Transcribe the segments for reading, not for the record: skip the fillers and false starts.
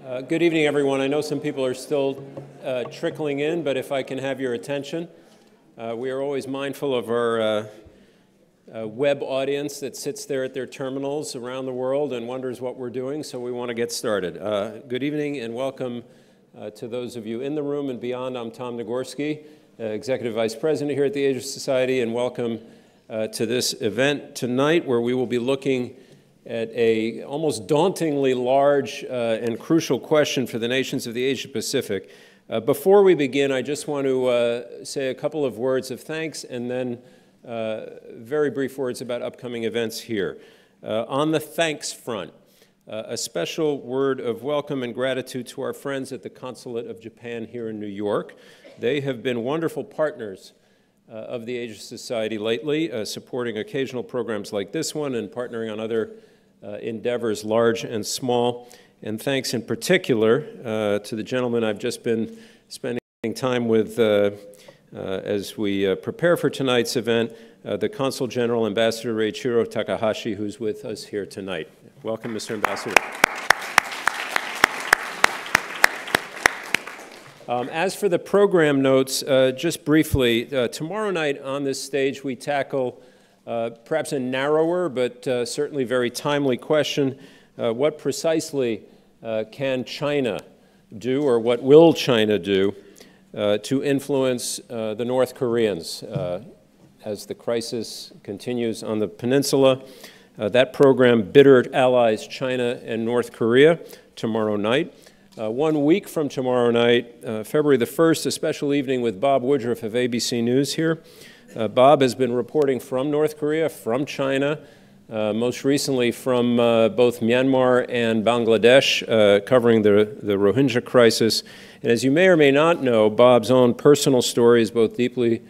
Good evening, everyone. I know some people are still trickling in, but if I can have your attention. We are always mindful of our web audience that sits there at their terminals around the world and wonders what we're doing, so we want to get started. Good evening and welcome to those of you in the room and beyond. I'm Tom Nagorski, Executive Vice President here at the Asia Society, and welcome to this event tonight where we will be looking at a almost dauntingly large and crucial question for the nations of the Asia Pacific. Before we begin, I just want to say a couple of words of thanks and then very brief words about upcoming events here. On the thanks front, a special word of welcome and gratitude to our friends at the Consulate of Japan here in New York. They have been wonderful partners of the Asia Society lately, supporting occasional programs like this one and partnering on other endeavors, large and small. And thanks in particular to the gentleman I've just been spending time with as we prepare for tonight's event, the Consul General Ambassador Reichiro Takahashi, who's with us here tonight. Welcome, Mr. Ambassador. As for the program notes, just briefly, tomorrow night on this stage we tackle perhaps a narrower but certainly very timely question. What precisely can China do, or what will China do to influence the North Koreans as the crisis continues on the peninsula? That program bitter allies China and North Korea tomorrow night. 1 week from tomorrow night, February the 1st, a special evening with Bob Woodruff of ABC News here. Bob has been reporting from North Korea, from China, most recently from both Myanmar and Bangladesh, covering the Rohingya crisis. And as you may or may not know, Bob's own personal story is both deeply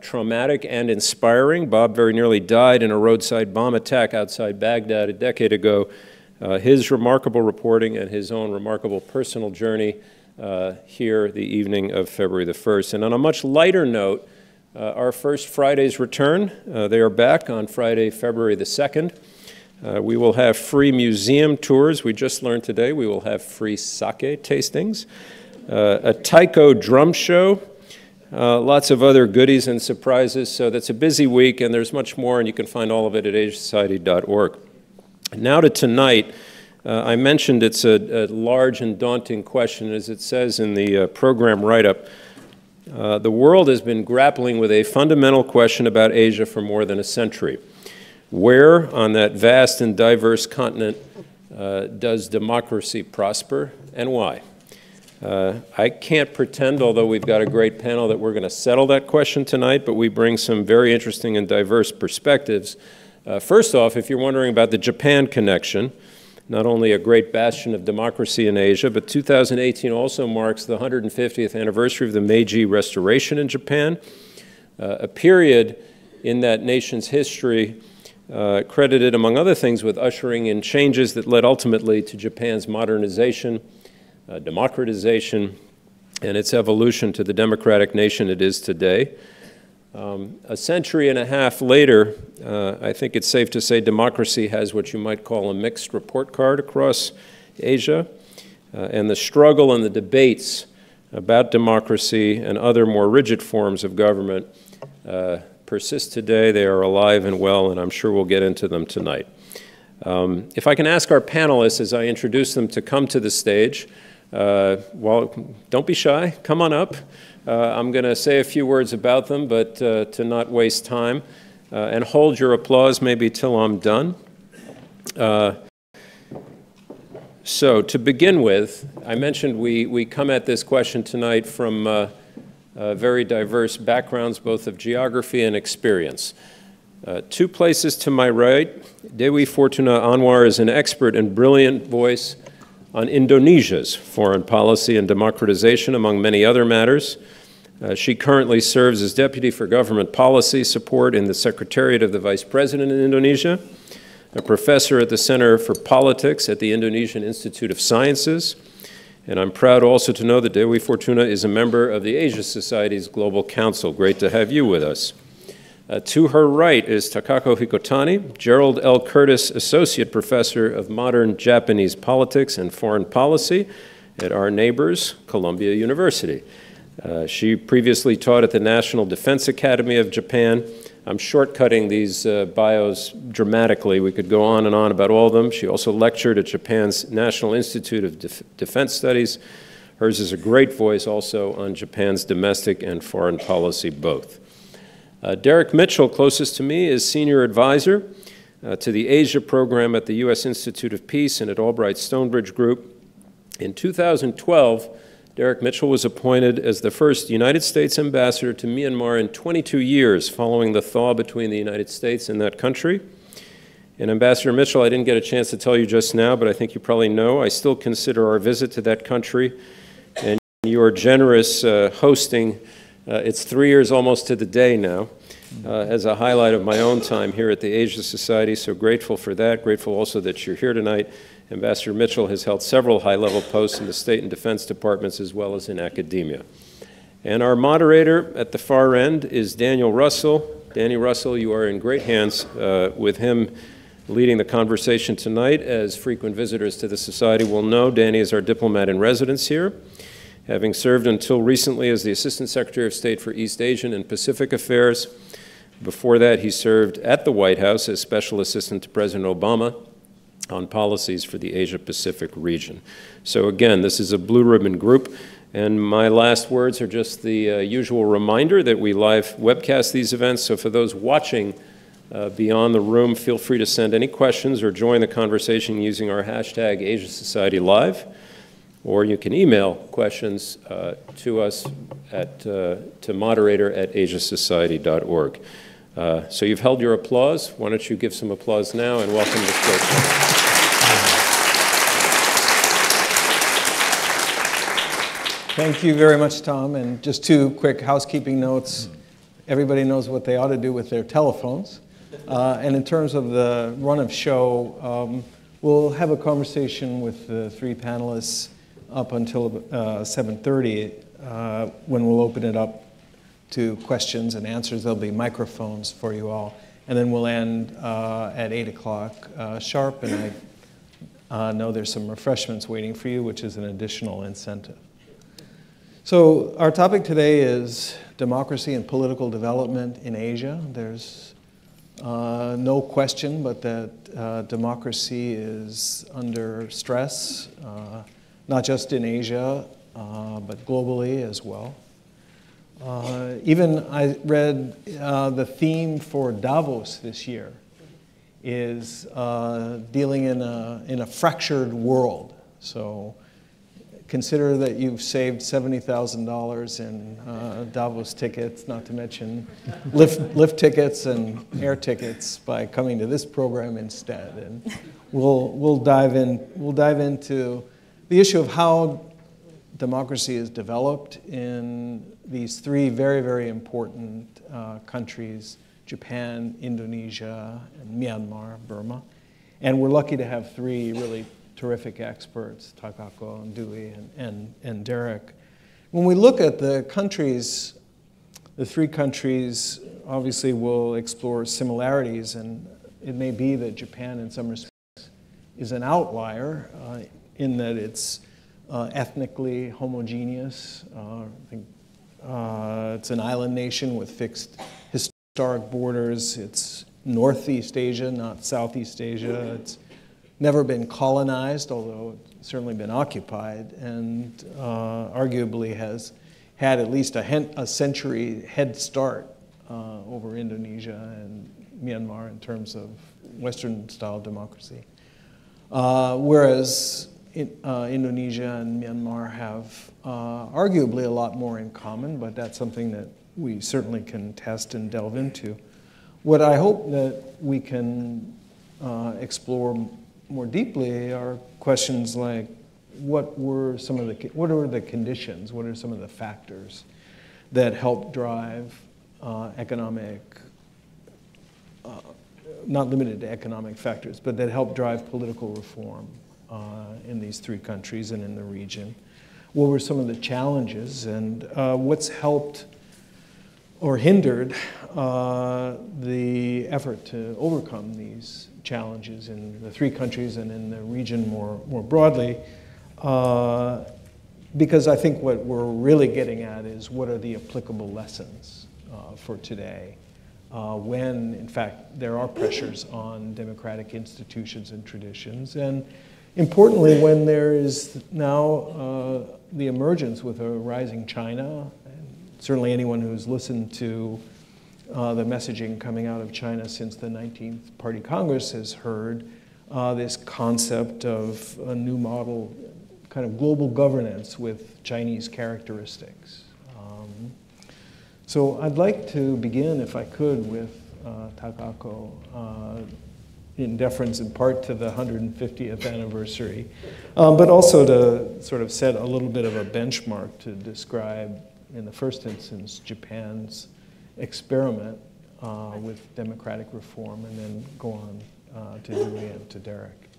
traumatic and inspiring. Bob very nearly died in a roadside bomb attack outside Baghdad a decade ago. His remarkable reporting and his own remarkable personal journey here the evening of February the 1st. And on a much lighter note, our first Friday's return. They are back on Friday, February the 2nd. We will have free museum tours. We just learned today we will have free sake tastings, a taiko drum show, lots of other goodies and surprises. So that's a busy week, and there's much more, and you can find all of it at asiasociety.org. Now to tonight. I mentioned it's a large and daunting question, as it says in the program write-up. The world has been grappling with a fundamental question about Asia for more than a century. Where on that vast and diverse continent does democracy prosper, and why? I can't pretend, although we've got a great panel, that we're going to settle that question tonight, but we bring some very interesting and diverse perspectives. First off, if you're wondering about the Japan connection, not only a great bastion of democracy in Asia, but 2018 also marks the 150th anniversary of the Meiji Restoration in Japan, a period in that nation's history credited, among other things, with ushering in changes that led ultimately to Japan's modernization, democratization, and its evolution to the democratic nation it is today. A century and a half later, I think it's safe to say democracy has what you might call a mixed report card across Asia, and the struggle and the debates about democracy and other more rigid forms of government persist today. They are alive and well, and I'm sure we'll get into them tonight. If I can ask our panelists as I introduce them to come to the stage, well, don't be shy, come on up. I'm going to say a few words about them, but to not waste time, and hold your applause maybe till I'm done. So to begin with, I mentioned we come at this question tonight from very diverse backgrounds, both of geography and experience. Two places to my right, Dewi Fortuna Anwar is an expert and brilliant voice on Indonesia's foreign policy and democratization, among many other matters. She currently serves as Deputy for Government Policy Support in the Secretariat of the Vice President in Indonesia, a professor at the Center for Politics at the Indonesian Institute of Sciences, and I'm proud also to know that Dewi Fortuna is a member of the Asia Society's Global Council. Great to have you with us. To her right is Takako Hikotani, Gerald L. Curtis Associate Professor of Modern Japanese Politics and Foreign Policy at our neighbors, Columbia University. She previously taught at the National Defense Academy of Japan. I'm shortcutting these bios dramatically. We could go on and on about all of them. She also lectured at Japan's National Institute of Defense Studies. Hers is a great voice also on Japan's domestic and foreign policy both. Derek Mitchell, closest to me, is Senior Advisor to the Asia Program at the U.S. Institute of Peace and at Albright Stonebridge Group. In 2012, Derek Mitchell was appointed as the first United States ambassador to Myanmar in 22 years following the thaw between the United States and that country. And Ambassador Mitchell, I didn't get a chance to tell you just now, but I think you probably know, I still consider our visit to that country and your generous hosting. It's 3 years almost to the day now, as a highlight of my own time here at the Asia Society. So grateful for that. Grateful also that you're here tonight. Ambassador Mitchell has held several high-level posts in the State and Defense Departments as well as in academia. And our moderator at the far end is Daniel Russell. Danny Russell, you are in great hands with him leading the conversation tonight. As frequent visitors to the Society will know, Danny is our diplomat in residence here, having served until recently as the Assistant Secretary of State for East Asian and Pacific Affairs. Before that, he served at the White House as Special Assistant to President Obama on policies for the Asia-Pacific region. So again, this is a blue ribbon group, and my last words are just the usual reminder that we live webcast these events. So for those watching beyond the room, feel free to send any questions or join the conversation using our hashtag AsiaSocietyLive. Or you can email questions to us to moderator@asiasociety.org. So you've held your applause. Why don't you give some applause now and welcome the speaker. Thank you very much, Tom. And just two quick housekeeping notes. Everybody knows what they ought to do with their telephones. And in terms of the run of show, we'll have a conversation with the three panelists up until 7:30, when we'll open it up to questions and answers. There'll be microphones for you all. And then we'll end at 8 o'clock sharp, and I know there's some refreshments waiting for you, which is an additional incentive. So our topic today is democracy and political development in Asia. There's no question but that democracy is under stress, not just in Asia, but globally as well. Even I read the theme for Davos this year is dealing in a fractured world. So consider that you've saved $70,000 in Davos tickets, not to mention lift tickets and air tickets by coming to this program instead. And we'll dive into the issue of how democracy is developed in these three very, very important countries: Japan, Indonesia, and Myanmar, Burma. And we're lucky to have three really terrific experts, Takako and Dewey and Derek. When we look at the countries, the three countries, obviously we'll explore similarities, and it may be that Japan in some respects is an outlier in that it's ethnically homogeneous. I think it's an island nation with fixed historic borders. It's Northeast Asia, not Southeast Asia. It's never been colonized, although it's certainly been occupied, and arguably has had at least a century head start over Indonesia and Myanmar in terms of Western-style democracy. Whereas Indonesia and Myanmar have arguably a lot more in common, but that's something that we certainly can test and delve into. What I hope that we can explore more deeply are questions like, what are the conditions, what are some of the factors that help drive economic, not limited to economic factors, but that help drive political reform in these three countries and in the region? What were some of the challenges, and what's helped or hindered the effort to overcome these challenges in the three countries and in the region more broadly. Because I think what we're really getting at is what are the applicable lessons for today when, in fact, there are pressures on democratic institutions and traditions. And importantly, when there is now the emergence with a rising China, and certainly anyone who's listened to the messaging coming out of China since the 19th Party Congress has heard this concept of a new model, kind of global governance with Chinese characteristics. So I'd like to begin, if I could, with Takako, in deference in part to the 150th anniversary, but also to sort of set a little bit of a benchmark to describe, in the first instance, Japan's experiment with democratic reform, and then go on to Julie and to Derek.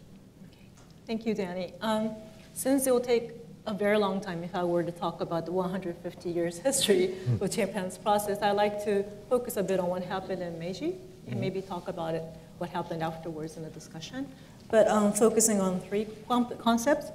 Thank you, Danny. Since it will take a very long time if I were to talk about the 150 years history of Japan's process, I'd like to focus a bit on what happened in Meiji and maybe talk about it, what happened afterwards in the discussion. But focusing on three concepts,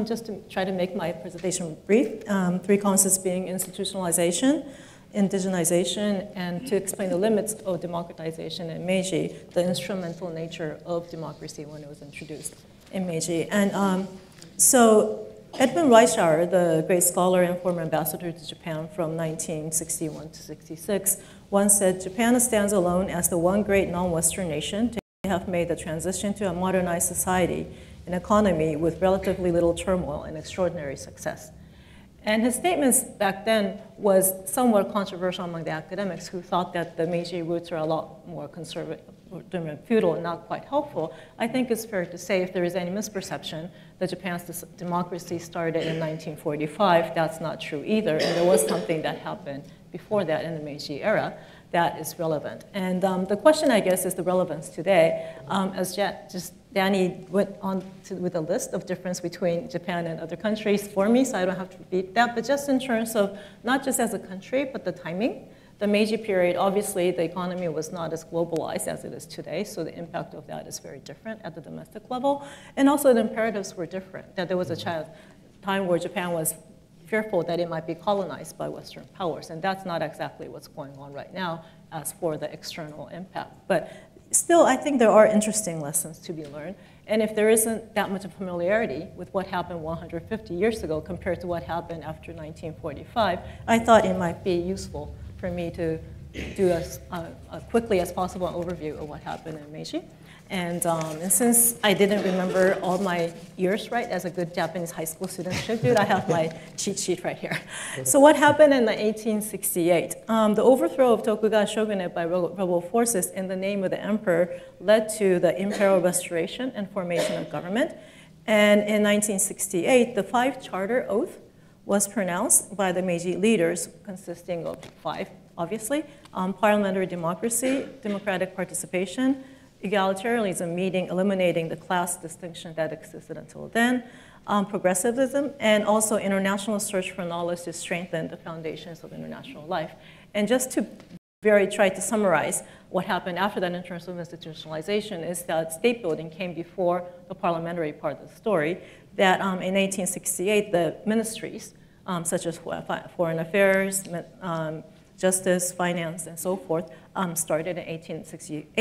just to try to make my presentation brief, three concepts being institutionalization, indigenization, and to explain the limits of democratization in Meiji, the instrumental nature of democracy when it was introduced in Meiji. And so Edmund Reischauer, the great scholar and former ambassador to Japan from 1961 to 66, once said, "Japan stands alone as the one great non-Western nation to have made the transition to a modernized society and economy with relatively little turmoil and extraordinary success." And his statements back then was somewhat controversial among the academics who thought that the Meiji roots are a lot more conservative and feudal and not quite helpful. I think it's fair to say, if there is any misperception that Japan's democracy started in 1945, that's not true either. And there was something that happened before that in the Meiji era that is relevant. And the question, I guess, is the relevance today. As Danny went on with a list of difference between Japan and other countries for me, so I don't have to repeat that, but just in terms of not just as a country, but the timing. The Meiji period, obviously, the economy was not as globalized as it is today, so the impact of that is very different at the domestic level. And also the imperatives were different, that there was a time where Japan was fearful that it might be colonized by Western powers, and that's not exactly what's going on right now as for the external impact. But still, I think there are interesting lessons to be learned. And if there isn't that much of familiarity with what happened 150 years ago compared to what happened after 1945, I thought it might be useful for me to do as quickly as possible an overview of what happened in Meiji. And since I didn't remember all my years right, as a good Japanese high school student should do, I have my cheat sheet right here. So what happened in 1868? The overthrow of Tokugawa shogunate by rebel forces in the name of the emperor led to the imperial restoration and formation of government. And in 1968, the 5 charter oath was pronounced by the Meiji leaders, consisting of 5, obviously: parliamentary democracy, democratic participation, egalitarianism, meaning eliminating the class distinction that existed until then, progressivism, and also international search for knowledge to strengthen the foundations of international life. And just to try to summarize what happened after that in terms of institutionalization is that state building came before the parliamentary part of the story, that in 1868, the ministries, such as foreign affairs, justice, finance, and so forth, started in 1868,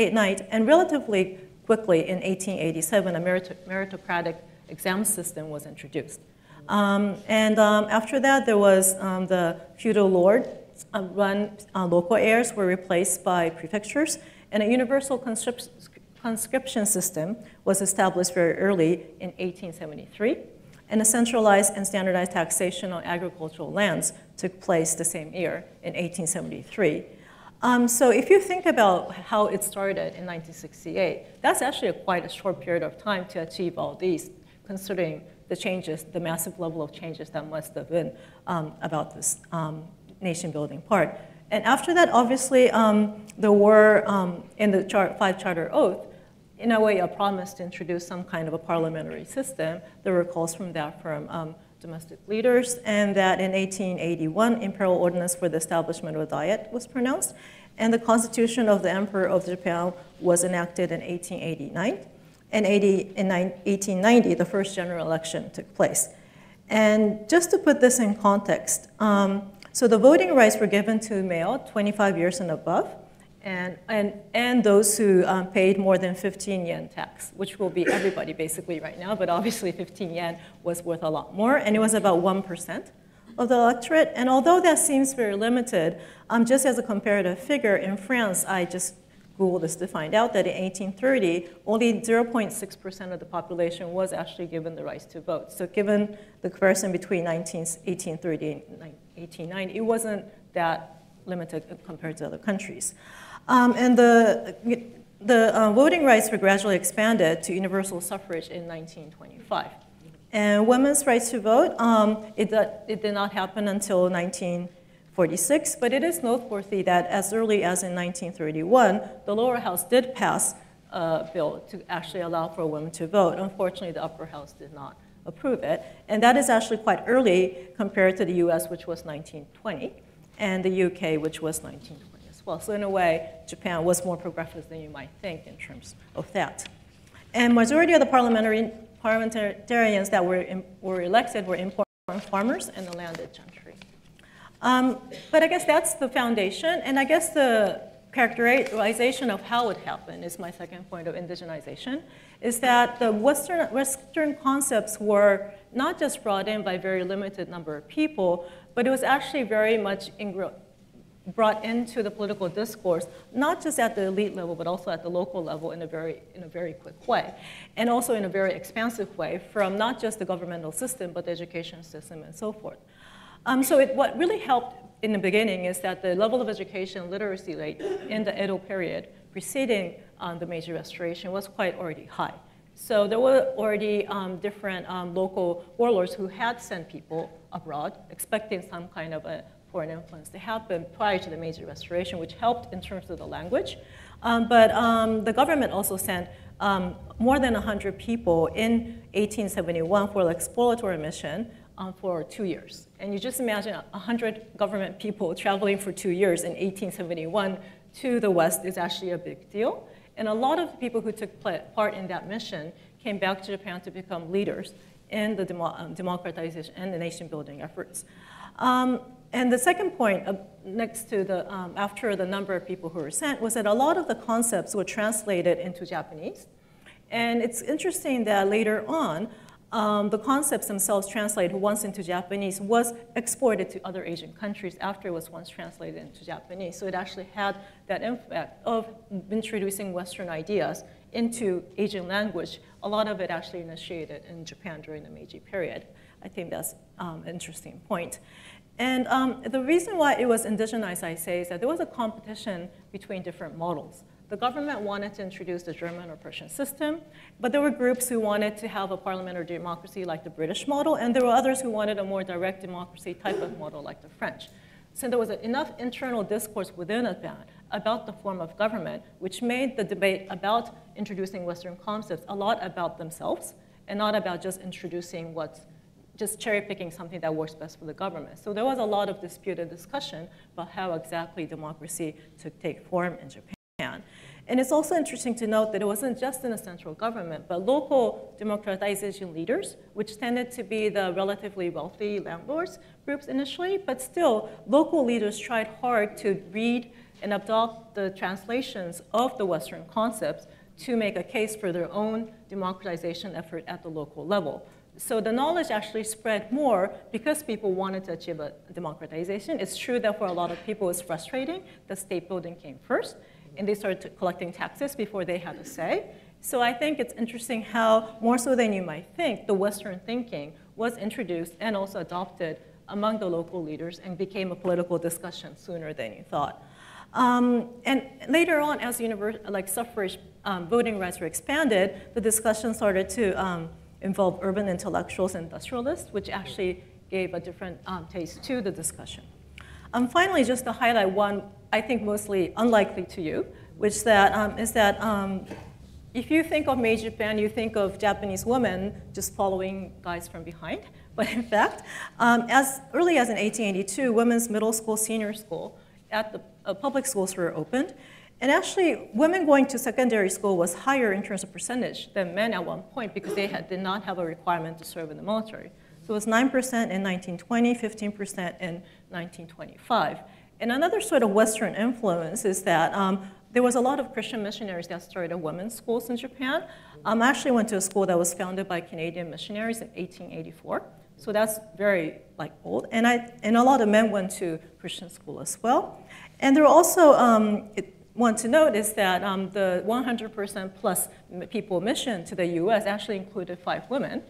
and relatively quickly in 1887, a meritocratic exam system was introduced. After that, there was the feudal lord run local heirs were replaced by prefectures, and a universal conscription system was established very early in 1873. And a centralized and standardized taxation on agricultural lands took place the same year in 1873. So if you think about how it started in 1968, that's actually quite a short period of time to achieve all these, considering the changes, the massive level of changes that must have been about this nation-building part. And after that, obviously, there were, in the 5 Charter Oath, in a way, a promise to introduce some kind of a parliamentary system. There were calls from that from domestic leaders, and that in 1881, imperial ordinance for the establishment of a diet was pronounced, and the Constitution of the Emperor of Japan was enacted in 1889. And in 1890, the first general election took place. And just to put this in context, so the voting rights were given to male 25 years and above, and those who paid more than 15 yen tax, which will be everybody basically right now, but obviously 15 yen was worth a lot more, and it was about 1% of the electorate. And although that seems very limited, just as a comparative figure, in France, I just Googled this to find out that in 1830, only 0.6% of the population was actually given the rights to vote. So given the comparison between 1830 and 1890, it wasn't that limited compared to other countries. And the voting rights were gradually expanded to universal suffrage in 1925. And women's rights to vote, it did not happen until 1946, but it is noteworthy that as early as in 1931, the lower house did pass a bill to actually allow for women to vote. Unfortunately, the upper house did not approve it. And that is actually quite early compared to the US, which was 1920, and the UK, which was 1920 as well. So in a way, Japan was more progressive than you might think in terms of that. And majority of the parliamentarians that were elected were important farmers and the landed gentry. But I guess that's the foundation, and I guess the characterization of how it happened is my second point of indigenization, is that the Western concepts were not just brought in by a very limited number of people, but it was actually very much brought into the political discourse, not just at the elite level, but also at the local level in a very quick way, and also in a very expansive way from not just the governmental system, but the education system and so forth. So what really helped in the beginning is that the level of education literacy rate in the Edo period preceding the Meiji Restoration was quite already high. So there were already different local warlords who had sent people abroad, expecting some kind of a foreign influence to happen prior to the Meiji Restoration, which helped in terms of the language. But the government also sent more than 100 people in 1871 for an exploratory mission for 2 years. And you just imagine 100 government people traveling for 2 years in 1871 to the West is actually a big deal. And a lot of the people who took part in that mission came back to Japan to become leaders in the democratization and the nation-building efforts. And the second point, next to the, after the number of people who were sent, was that a lot of the concepts were translated into Japanese. And it's interesting that later on, the concepts themselves translated once into Japanese was exported to other Asian countries after it was once translated into Japanese. So it actually had that impact of introducing Western ideas into Asian language. A lot of it actually initiated in Japan during the Meiji period. I think that's an interesting point. And the reason why it was indigenized, I say, is that there was a competition between different models. The government wanted to introduce the German or Prussian system, but there were groups who wanted to have a parliamentary democracy like the British model, and there were others who wanted a more direct democracy type of model like the French. So there was enough internal discourse within Japan about the form of government, which made the debate about introducing Western concepts a lot about themselves, and not about just introducing just cherry-picking something that works best for the government. So there was a lot of dispute and discussion about how exactly democracy took take form in Japan. And it's also interesting to note that it wasn't just in the central government, but local democratization leaders, which tended to be the relatively wealthy landlords groups initially, but still, local leaders tried hard to read and adopt the translations of the Western concepts to make a case for their own democratization effort at the local level. So the knowledge actually spread more because people wanted to achieve a democratization. It's true that for a lot of people it's frustrating. The state building came first, and they started collecting taxes before they had a say. So I think it's interesting how, more so than you might think, the Western thinking was introduced and also adopted among the local leaders and became a political discussion sooner than you thought. And later on, as suffrage voting rights were expanded, the discussion started to involve urban intellectuals and industrialists, which actually gave a different taste to the discussion. Finally, just to highlight one, I think mostly unlikely to you, which is that if you think of Meiji Japan, you think of Japanese women just following guys from behind. But in fact, as early as in 1882, women's middle school, senior school at the public schools were opened. And actually, women going to secondary school was higher in terms of percentage than men at one point because they did not have a requirement to serve in the military. So it was 9% in 1920, 15% in 1925. And another sort of Western influence is that there was a lot of Christian missionaries that started women's schools in Japan. I actually went to a school that was founded by Canadian missionaries in 1884. So that's very old. And a lot of men went to Christian school as well. And there were also, want to note is that the 100% plus people mission to the US actually included 5 women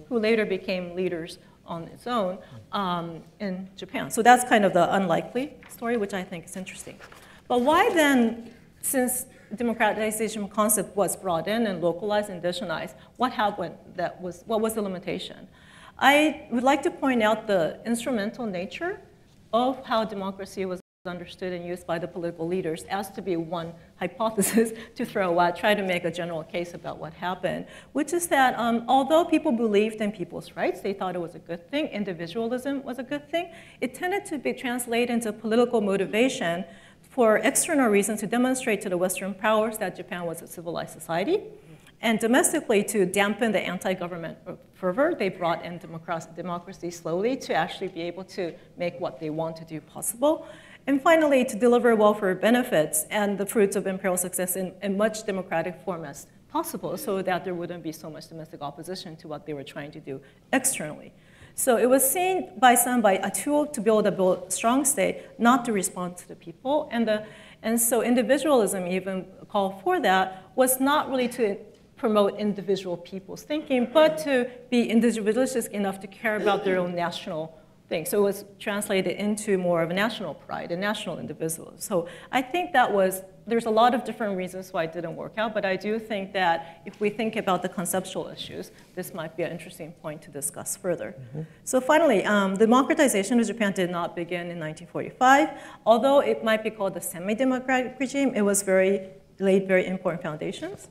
who later became leaders on its own in Japan. So that's kind of the unlikely story, which I think is interesting. But why then, since democratization concept was brought in and localized and indigenized, what happened what was the limitation? I would like to point out the instrumental nature of how democracy was understood and used by the political leaders as to be one hypothesis to throw out, try to make a general case about what happened, which is that although people believed in people's rights, they thought it was a good thing, individualism was a good thing, it tended to be translated into political motivation for external reasons to demonstrate to the Western powers that Japan was a civilized society. And domestically, to dampen the anti-government fervor, they brought in democracy slowly to actually be able to make what they want to do possible. And finally, to deliver welfare benefits and the fruits of imperial success in much democratic form as possible so that there wouldn't be so much domestic opposition to what they were trying to do externally. So it was seen by some by a tool to build a strong state, not to respond to the people. And so individualism even called for that was not really to promote individual people's thinking, but to be individualistic enough to care about their own national thing. So it was translated into more of a national pride, a national individualism. So I think there's a lot of different reasons why it didn't work out, but I do think that if we think about the conceptual issues, this might be an interesting point to discuss further. So finally, democratization of Japan did not begin in 1945. Although it might be called the semi-democratic regime, it was laid very important foundations.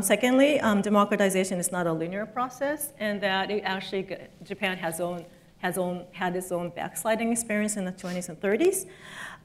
Secondly, democratization is not a linear process, and that Japan had its own backsliding experience in the 20s and 30s.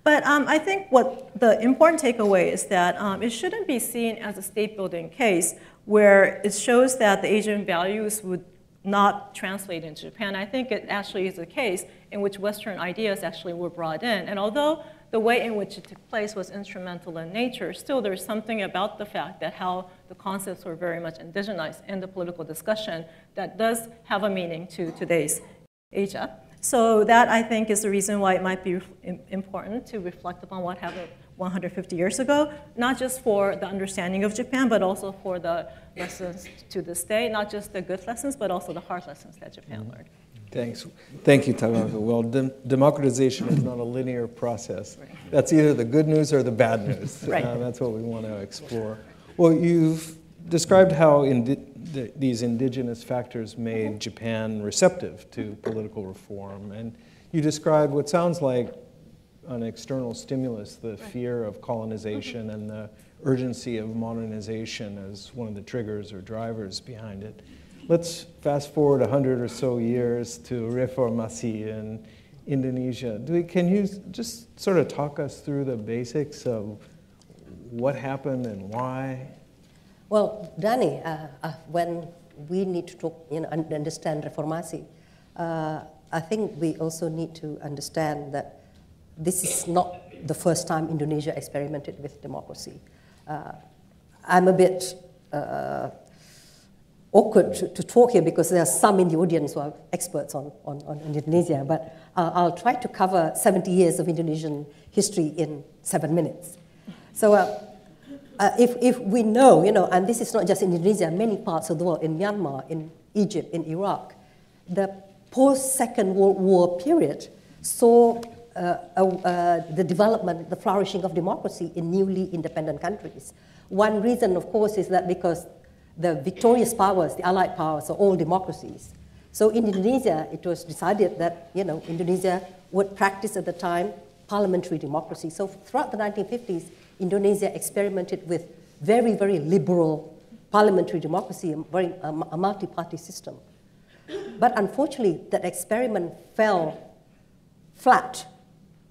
But I think what the important takeaway is that it shouldn't be seen as a state-building case where it shows that the Asian values would not translate into Japan. I think it actually is a case in which Western ideas actually were brought in. And although the way in which it took place was instrumental in nature, still there's something about the fact that how the concepts were very much indigenized in the political discussion that does have a meaning to today's Asia. So that, I think, is the reason why it might be important to reflect upon what happened 150 years ago, not just for the understanding of Japan, but also for the lessons to this day, not just the good lessons, but also the hard lessons that Japan learned. Thanks. Thank you, Tagako. Well, democratization is not a linear process. Right. That's either the good news or the bad news. Right. That's what we want to explore. Well, you've described how these indigenous factors made Japan receptive to political reform. And you described what sounds like an external stimulus, the fear of colonization and the urgency of modernization as one of the triggers or drivers behind it. Let's fast forward 100 or so years to reformasi in Indonesia. Can you just sort of talk us through the basics of what happened and why? Well, Danny, when we need to talk, understand reformasi, I think we also need to understand that this is not the first time Indonesia experimented with democracy. I'm a bit awkward to talk here because there are some in the audience who are experts on Indonesia, but I'll try to cover 70 years of Indonesian history in 7 minutes. So if we know, and this is not just in Indonesia, many parts of the world, in Myanmar, in Egypt, in Iraq, the post-Second World War period saw the development, the flourishing of democracy in newly independent countries. One reason, of course, is that because the victorious powers, the allied powers, are all democracies. So in Indonesia, it was decided that Indonesia would practice at the time parliamentary democracy. So throughout the 1950s, Indonesia experimented with very, very liberal parliamentary democracy, a multi-party system. But unfortunately, that experiment fell flat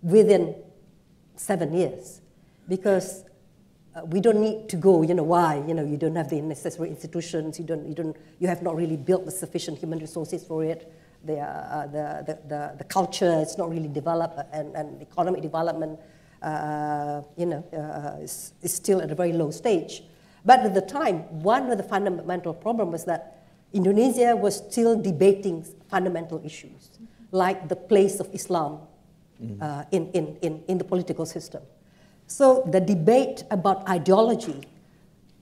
within 7 years, because we don't need to go, why, you don't have the necessary institutions, you have not really built the sufficient human resources for it, the culture is not really developed, and economic development, is still at a very low stage. But at the time, one of the fundamental problems was that Indonesia was still debating fundamental issues, like the place of Islam in the political system. So the debate about ideology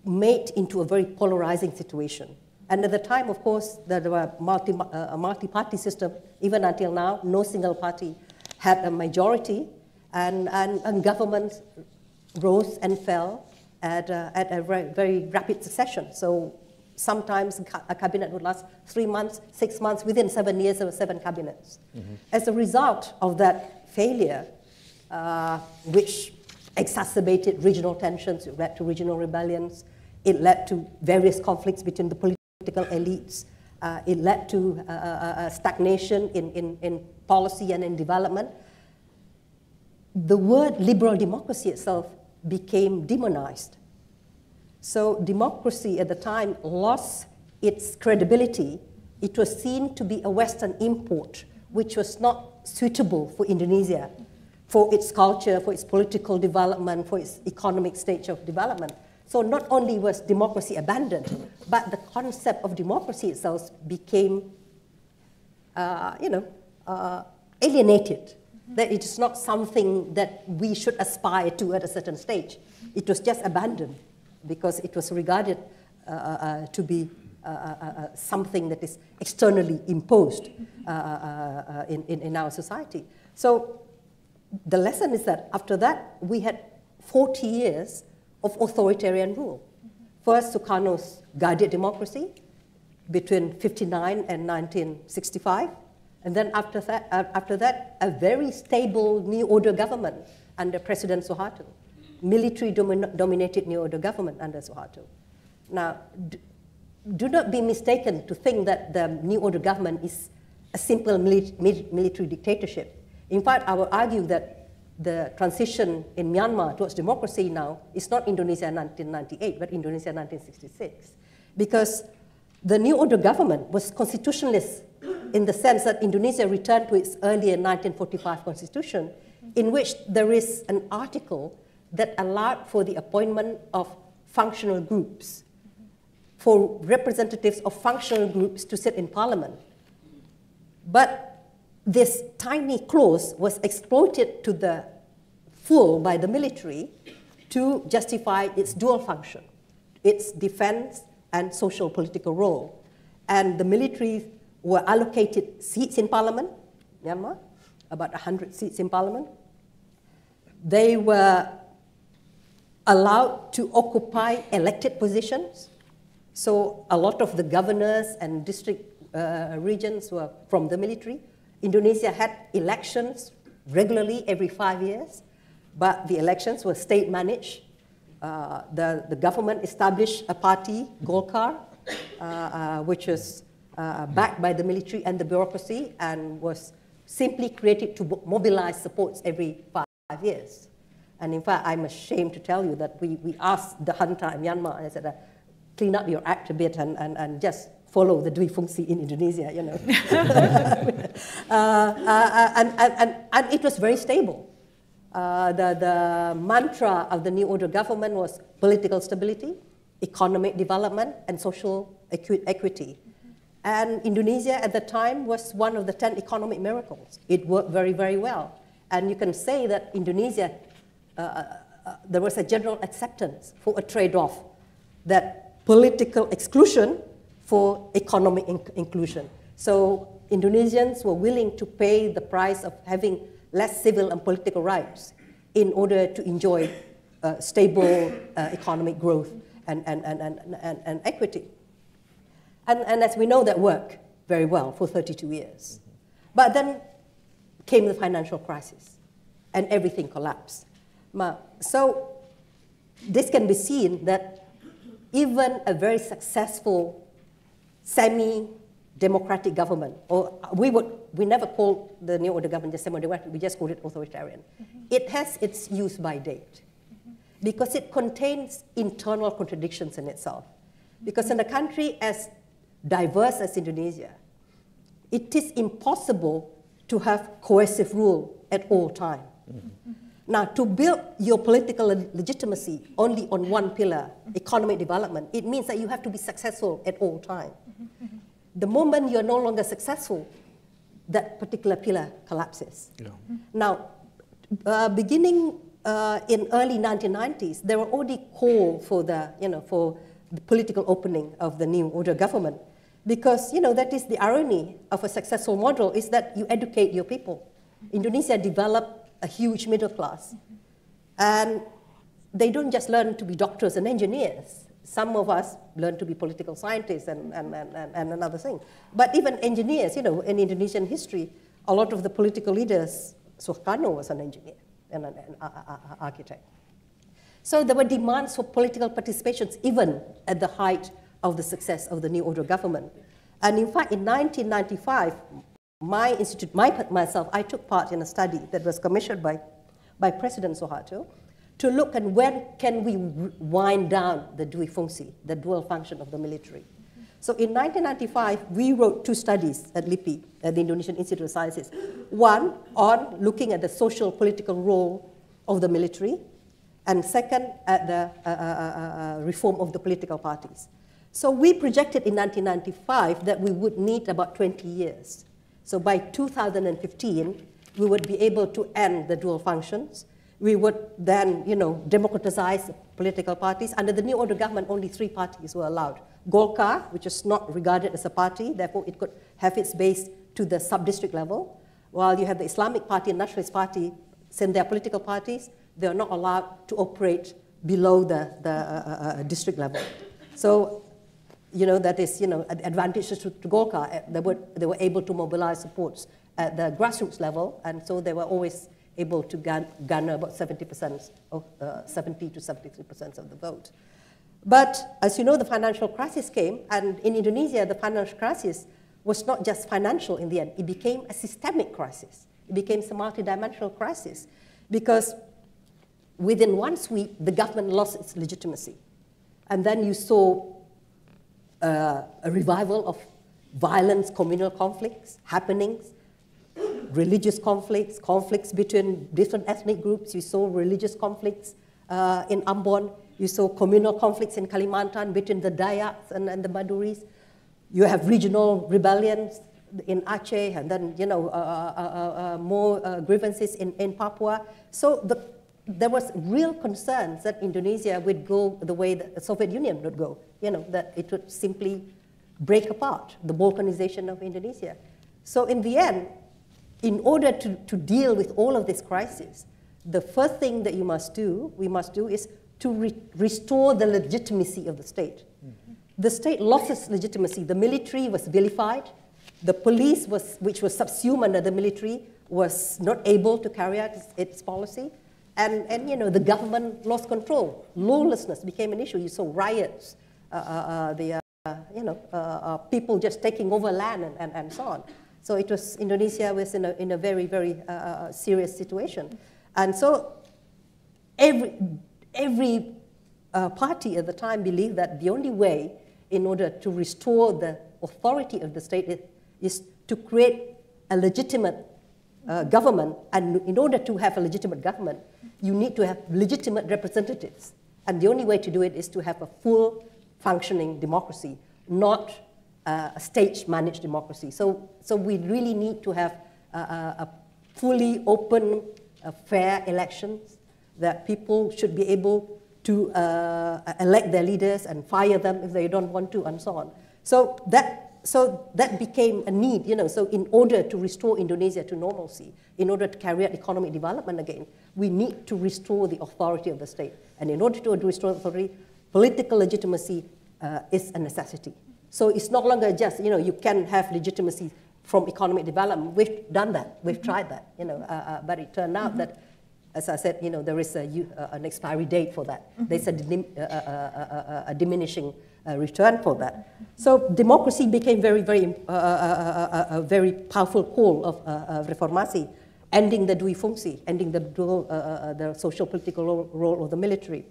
made into a very polarizing situation. And at the time, of course, there were a multi-party system. Even until now, no single party had a majority, and governments rose and fell at a very rapid succession. So sometimes a cabinet would last 3 months, 6 months. Within 7 years, there were 7 cabinets. As a result of that failure, which exacerbated regional tensions, it led to regional rebellions, it led to various conflicts between the political elites, it led to stagnation in policy and in development. The word liberal democracy itself became demonized. So democracy at the time lost its credibility. It was seen to be a Western import, which was not suitable for Indonesia, for its culture, for its political development, for its economic stage of development. So not only was democracy abandoned, but the concept of democracy itself became, alienated. That it is not something that we should aspire to at a certain stage. It was just abandoned because it was regarded to be something that is externally imposed in our society. So the lesson is that after that, we had 40 years of authoritarian rule. First, Sukarno's guided democracy between 1959 and 1965. And then after that, a very stable New Order government under President Suharto. Military-dominated New Order government under Suharto. Now, do not be mistaken to think that the New Order government is a simple military dictatorship. In fact, I will argue that the transition in Myanmar towards democracy now is not Indonesia 1998, but Indonesia 1966. Because the New Order government was constitutionalist in the sense that Indonesia returned to its earlier 1945 constitution, in which there is an article that allowed for the appointment of functional groups, for representatives of functional groups to sit in parliament. But this tiny clause was exploited to the full by the military to justify its dual function, its defense and social political role. And the military were allocated seats in parliament, Myanmar, about 100 seats in parliament. They were allowed to occupy elected positions. So a lot of the governors and district regions were from the military. Indonesia had elections regularly every 5 years, but the elections were state-managed. The government established a party, Golkar, which was backed by the military and the bureaucracy, and was simply created to mobilize supports every 5 years. And in fact, I'm ashamed to tell you that we asked the junta in Myanmar, and I said, clean up your act a bit and just follow the Dwi Fungsi in Indonesia, and it was very stable. The mantra of the New Order government was political stability, economic development, and social equity. And Indonesia at the time was one of the 10 economic miracles. It worked very, very well. And you can say that Indonesia, there was a general acceptance for a trade-off, that political exclusion for economic inclusion. So Indonesians were willing to pay the price of having less civil and political rights in order to enjoy stable economic growth and equity. And as we know, that worked very well for 32 years. But then came the financial crisis, and everything collapsed. So this can be seen that even a very successful democratic government, or we never called the new order government just democratic, we just called it authoritarian. It has its use by date because it contains internal contradictions in itself. Because in a country as diverse as Indonesia, it is impossible to have cohesive rule at all times. Now, to build your political legitimacy only on one pillar, economic development, it means that you have to be successful at all times. The moment you're no longer successful, that particular pillar collapses. Yeah. Now, beginning in early 1990s, there were already calls for the political opening of the new order government, because that is the irony of a successful model, is that you educate your people. Indonesia developed a huge middle class, and they don't just learn to be doctors and engineers. Some of us learn to be political scientists and another thing. But even engineers, in Indonesian history, a lot of the political leaders, Sukarno was an engineer and an architect. So there were demands for political participations even at the height of the success of the new order government. And in fact, in 1995, my institute, myself, I took part in a study that was commissioned by President Suharto to look at when can we wind down the duifungsi, the dual function of the military. So in 1995, we wrote 2 studies at LIPI, at the Indonesian Institute of Sciences. One on looking at the social political role of the military, and second at the reform of the political parties. So we projected in 1995 that we would need about 20 years. So by 2015, we would be able to end the dual functions. We would then, democratize political parties. Under the new order government, only 3 parties were allowed. Golkar, which is not regarded as a party, therefore it could have its base to the sub-district level, while you have the Islamic Party and Nationalist Party, since they are political parties, they are not allowed to operate below the district level. So, that is, advantages to Golkar. They were able to mobilize supports at the grassroots level, and so they were always able to garner about 70% of 70 to 73% of the vote. But as you know, the financial crisis came, and in Indonesia, the financial crisis was not just financial in the end. It became a systemic crisis. It became a multidimensional crisis because within one sweep, the government lost its legitimacy. And then you saw a revival of violence, communal conflicts, happenings, religious conflicts, conflicts between different ethnic groups. You saw religious conflicts in Ambon. You saw communal conflicts in Kalimantan between the Dayaks and the Maduris. You have regional rebellions in Aceh, and then more grievances in Papua. So there was real concerns that Indonesia would go the way that the Soviet Union would go. That it would simply break apart, the balkanization of Indonesia. So in the end, in order to deal with all of this crisis, the first thing that we must do is to restore the legitimacy of the state. The state lost its legitimacy. The military was vilified. The police, which was subsumed under the military, was not able to carry out its policy. And the government lost control. Lawlessness became an issue. You saw riots, people just taking over land and so on. So Indonesia was in a very, very serious situation. And so every party at the time believed that the only way in order to restore the authority of the state is to create a legitimate government. And in order to have a legitimate government, you need to have legitimate representatives. And the only way to do it is to have a full functioning democracy, not a state-managed democracy. So we really need to have a fully open, fair elections, that people should be able to elect their leaders and fire them if they don't want to, and so on. So that became a need, So in order to restore Indonesia to normalcy, in order to carry out economic development again, we need to restore the authority of the state. And in order to restore authority, political legitimacy is a necessity. So it's no longer just, you can have legitimacy from economic development. We've done that. We've tried that, but it turned out that, as I said, there is an expiry date for that. There's a diminishing return for that. So democracy became very, very, a very powerful pole of reformasi, ending the dui fungsi, ending the social political role of the military,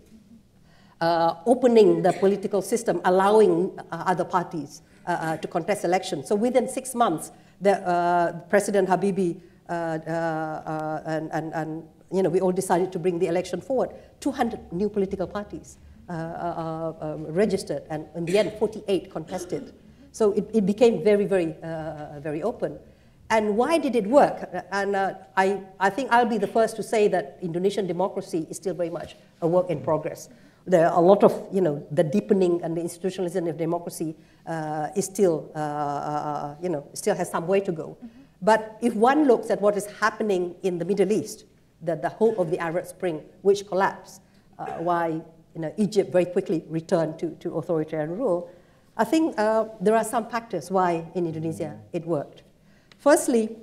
opening the political system, allowing other parties to contest elections. So within 6 months, President Habibie and we all decided to bring the election forward. 200 new political parties registered, and in the end, 48 contested. So it became very, very, very open. And why did it work? And I think I'll be the first to say that Indonesian democracy is still very much a work in progress. There are a lot of, the deepening and the institutionalization of democracy is still, still has some way to go. But if one looks at what is happening in the Middle East, the hope of the Arab Spring, which collapsed, why Egypt very quickly returned to authoritarian rule, I think there are some factors why in Indonesia it worked. Firstly,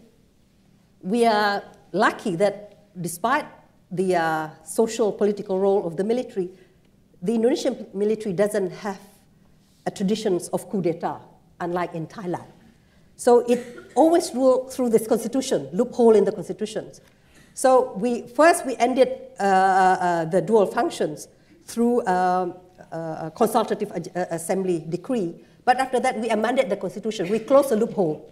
we are lucky that despite the social political role of the military, the Indonesian military doesn't have a traditions of coup d'etat, unlike in Thailand. So it always ruled through this constitution, loophole in the constitutions. So we ended the dual functions through a consultative assembly decree, but after that we amended the constitution. We closed the loophole.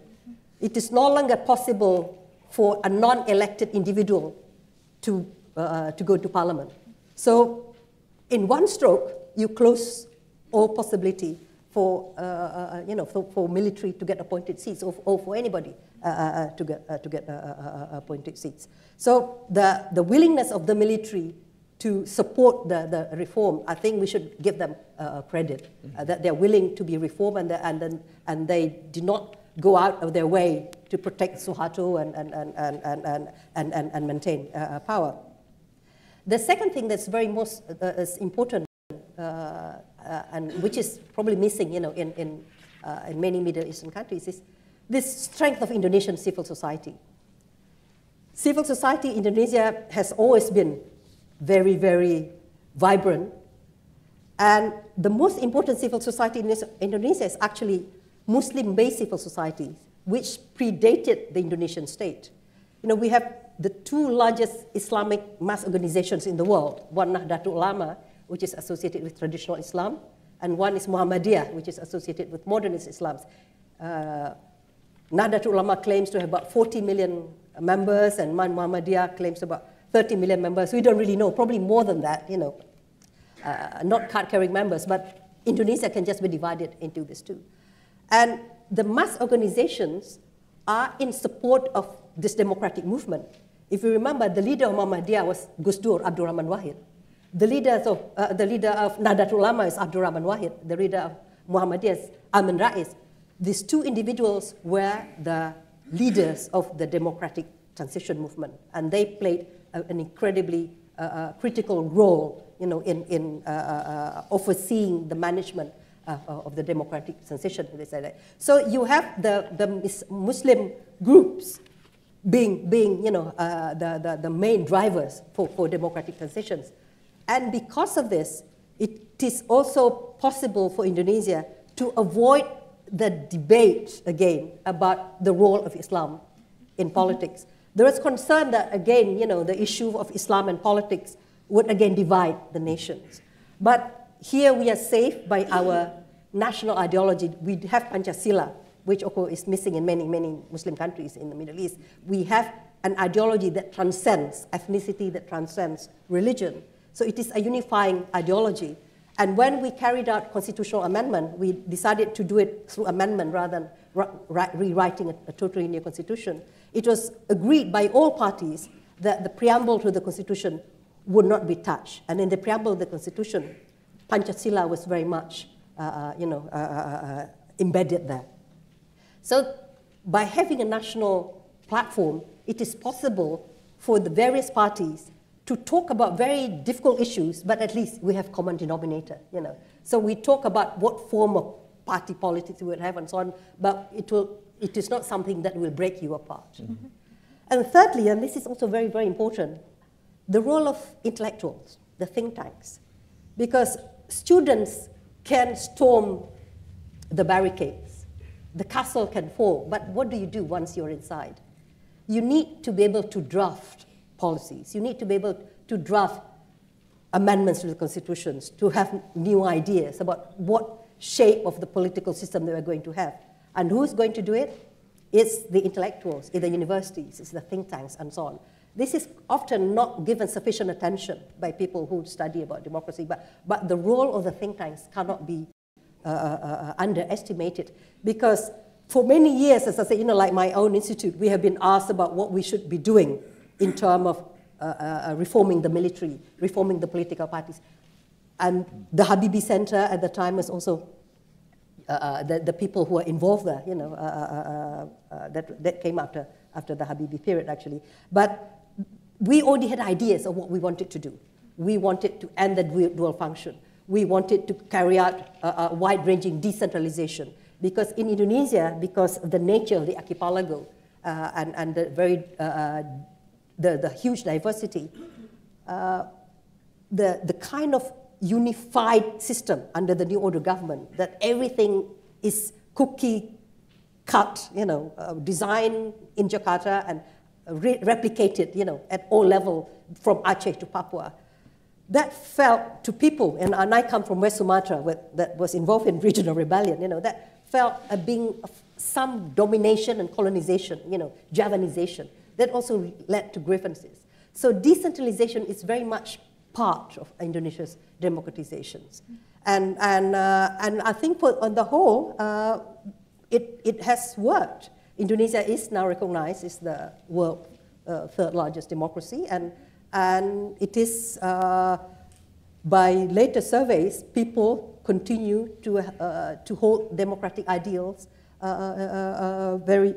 It is no longer possible for a non-elected individual to go to parliament. So in one stroke, you close all possibility for for military to get appointed seats, or for anybody to get appointed seats. So the willingness of the military to support the reform, I think we should give them credit that they're willing to be reformed, and they did not go out of their way to protect Suharto and maintain power. The second thing that's very most is important, and which is probably missing, in many Middle Eastern countries, is this strength of Indonesian civil society. Civil society in Indonesia has always been very, very vibrant, and the most important civil society in Indonesia is actually Muslim-based civil societies, which predated the Indonesian state. We have the two largest Islamic mass organizations in the world, one Nahdlatul Ulama, which is associated with traditional Islam, and one is Muhammadiyah, which is associated with modernist Islam. Nahdlatul Ulama claims to have about 40 million members, and Muhammadiyah claims about 30 million members. We don't really know, probably more than that, not card-carrying members, but Indonesia can just be divided into these two. And the mass organizations are in support of this democratic movement. If you remember, the leader of Muhammadiyah was Gus Dur, Abdul Rahman Wahid. The leader of Nahdlatul Ulama is Abdul Rahman Wahid. The leader of Muhammadiyah is Amin Rais. These two individuals were the leaders of the democratic transition movement, and they played an incredibly critical role, in overseeing the management of the democratic transition. So you have the Muslim groups being the main drivers for democratic transitions. And because of this, it is also possible for Indonesia to avoid the debate again about the role of Islam in politics. There is concern that, again, the issue of Islam and politics would again divide the nations. But here we are safe by our national ideology. We have Pancasila, which of course is missing in many, many Muslim countries in the Middle East. We have an ideology that transcends ethnicity, that transcends religion. So it is a unifying ideology. And when we carried out constitutional amendment, we decided to do it through amendment rather than rewriting a totally new constitution. It was agreed by all parties that the preamble to the constitution would not be touched. And in the preamble of the constitution, Pancasila was very much embedded there. So by having a national platform, it is possible for the various parties to talk about very difficult issues, but at least we have common denominator, So we talk about what form of party politics we would have and so on, but it is not something that will break you apart. Mm-hmm. And thirdly, and this is also very, very important, the role of intellectuals, the think tanks. Because students can storm the barricades. The castle can fall, but what do you do once you're inside? You need to be able to draft policies. You need to be able to draft amendments to the constitutions, to have new ideas about what shape of the political system that we're going to have. And who's going to do it? It's the intellectuals, it's the universities, it's the think tanks, and so on. This is often not given sufficient attention by people who study about democracy, but the role of the think tanks cannot be underestimated, because for many years, as I say, like my own institute, we have been asked about what we should be doing in terms of reforming the military, reforming the political parties. And the Habibie Center at the time was also the people who were involved there, that came after the Habibie period, actually. But we already had ideas of what we wanted to do. We wanted to end the dual function. We wanted to carry out a wide-ranging decentralization. Because in Indonesia, because of the nature of the archipelago and the huge diversity, the kind of unified system under the New Order government, that everything is cookie cut, designed in Jakarta and replicated, at all levels from Aceh to Papua. That felt to people, and I come from West Sumatra that was involved in regional rebellion, that felt a being of some domination and colonization, Javanization. That also led to grievances. So decentralization is very much part of Indonesia's democratizations. And I think on the whole, it has worked. Indonesia is now recognized as the world's third largest democracy, and it is, by later surveys, people continue to hold democratic ideals very,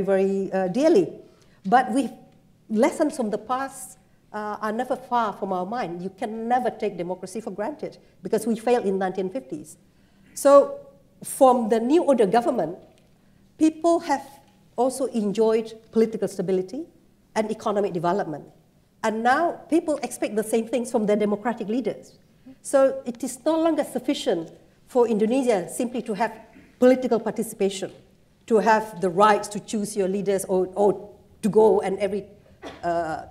very dearly. But lessons from the past are never far from our mind. You can never take democracy for granted, because we failed in the 1950s. So from the New Order government, people have also enjoyed political stability and economic development. And now people expect the same things from their democratic leaders. So it is no longer sufficient for Indonesia simply to have political participation, to have the rights to choose your leaders, or to go and every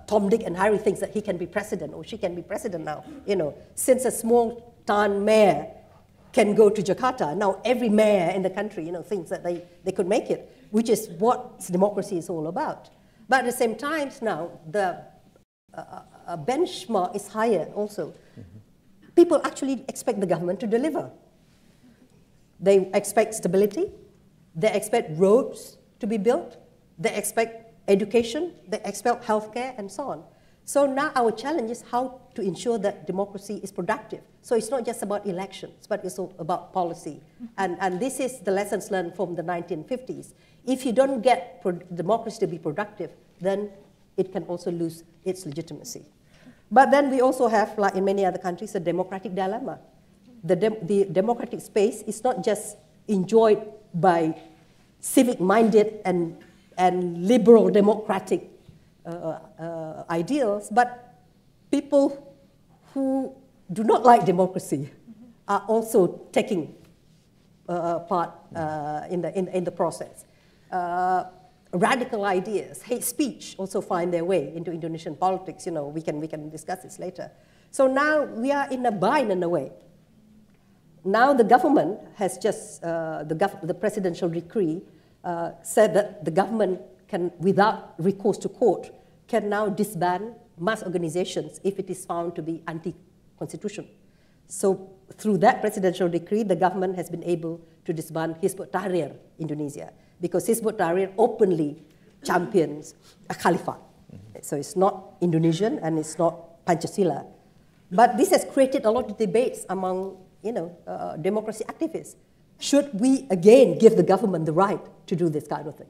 Tom, Dick, and Harry thinks that he can be president or she can be president now. Since a small town mayor can go to Jakarta, now every mayor in the country, thinks that they could make it, which is what democracy is all about. But at the same time now, the benchmark is higher also. Mm-hmm. People actually expect the government to deliver. They expect stability. They expect roads to be built. They expect education, they expect healthcare, and so on. So now our challenge is how to ensure that democracy is productive. So it's not just about elections, but it's about policy. And this is the lessons learned from the 1950s. If you don't get democracy to be productive, then it can also lose its legitimacy. But then we also have, like in many other countries, a democratic dilemma. The democratic space is not just enjoyed by civic-minded and liberal democratic ideals, but people who do not like democracy are also taking part in the process. Radical ideas, hate speech also find their way into Indonesian politics. We can discuss this later. So now we are in a bind in a way. Now the government has just, the presidential decree said that the government can, without recourse to court, can now disband mass organizations if it is found to be anti-constitutional. So through that presidential decree, the government has been able to disband Hizbut Tahrir Indonesia, because Hizbut Tahrir openly champions a caliphate. Mm-hmm. So it's not Indonesian and it's not Pancasila. But this has created a lot of debates among democracy activists. Should we again give the government the right to do this kind of thing?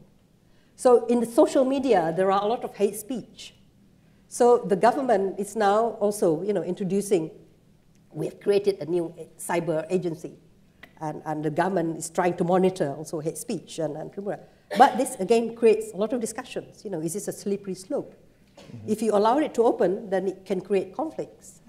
So in the social media, there are a lot of hate speech. So the government is now also introducing, we've created a new cyber agency, and the government is trying to monitor also hate speech and but this again creates a lot of discussions. Is this a slippery slope? Mm-hmm. If you allow it to open, then it can create conflicts.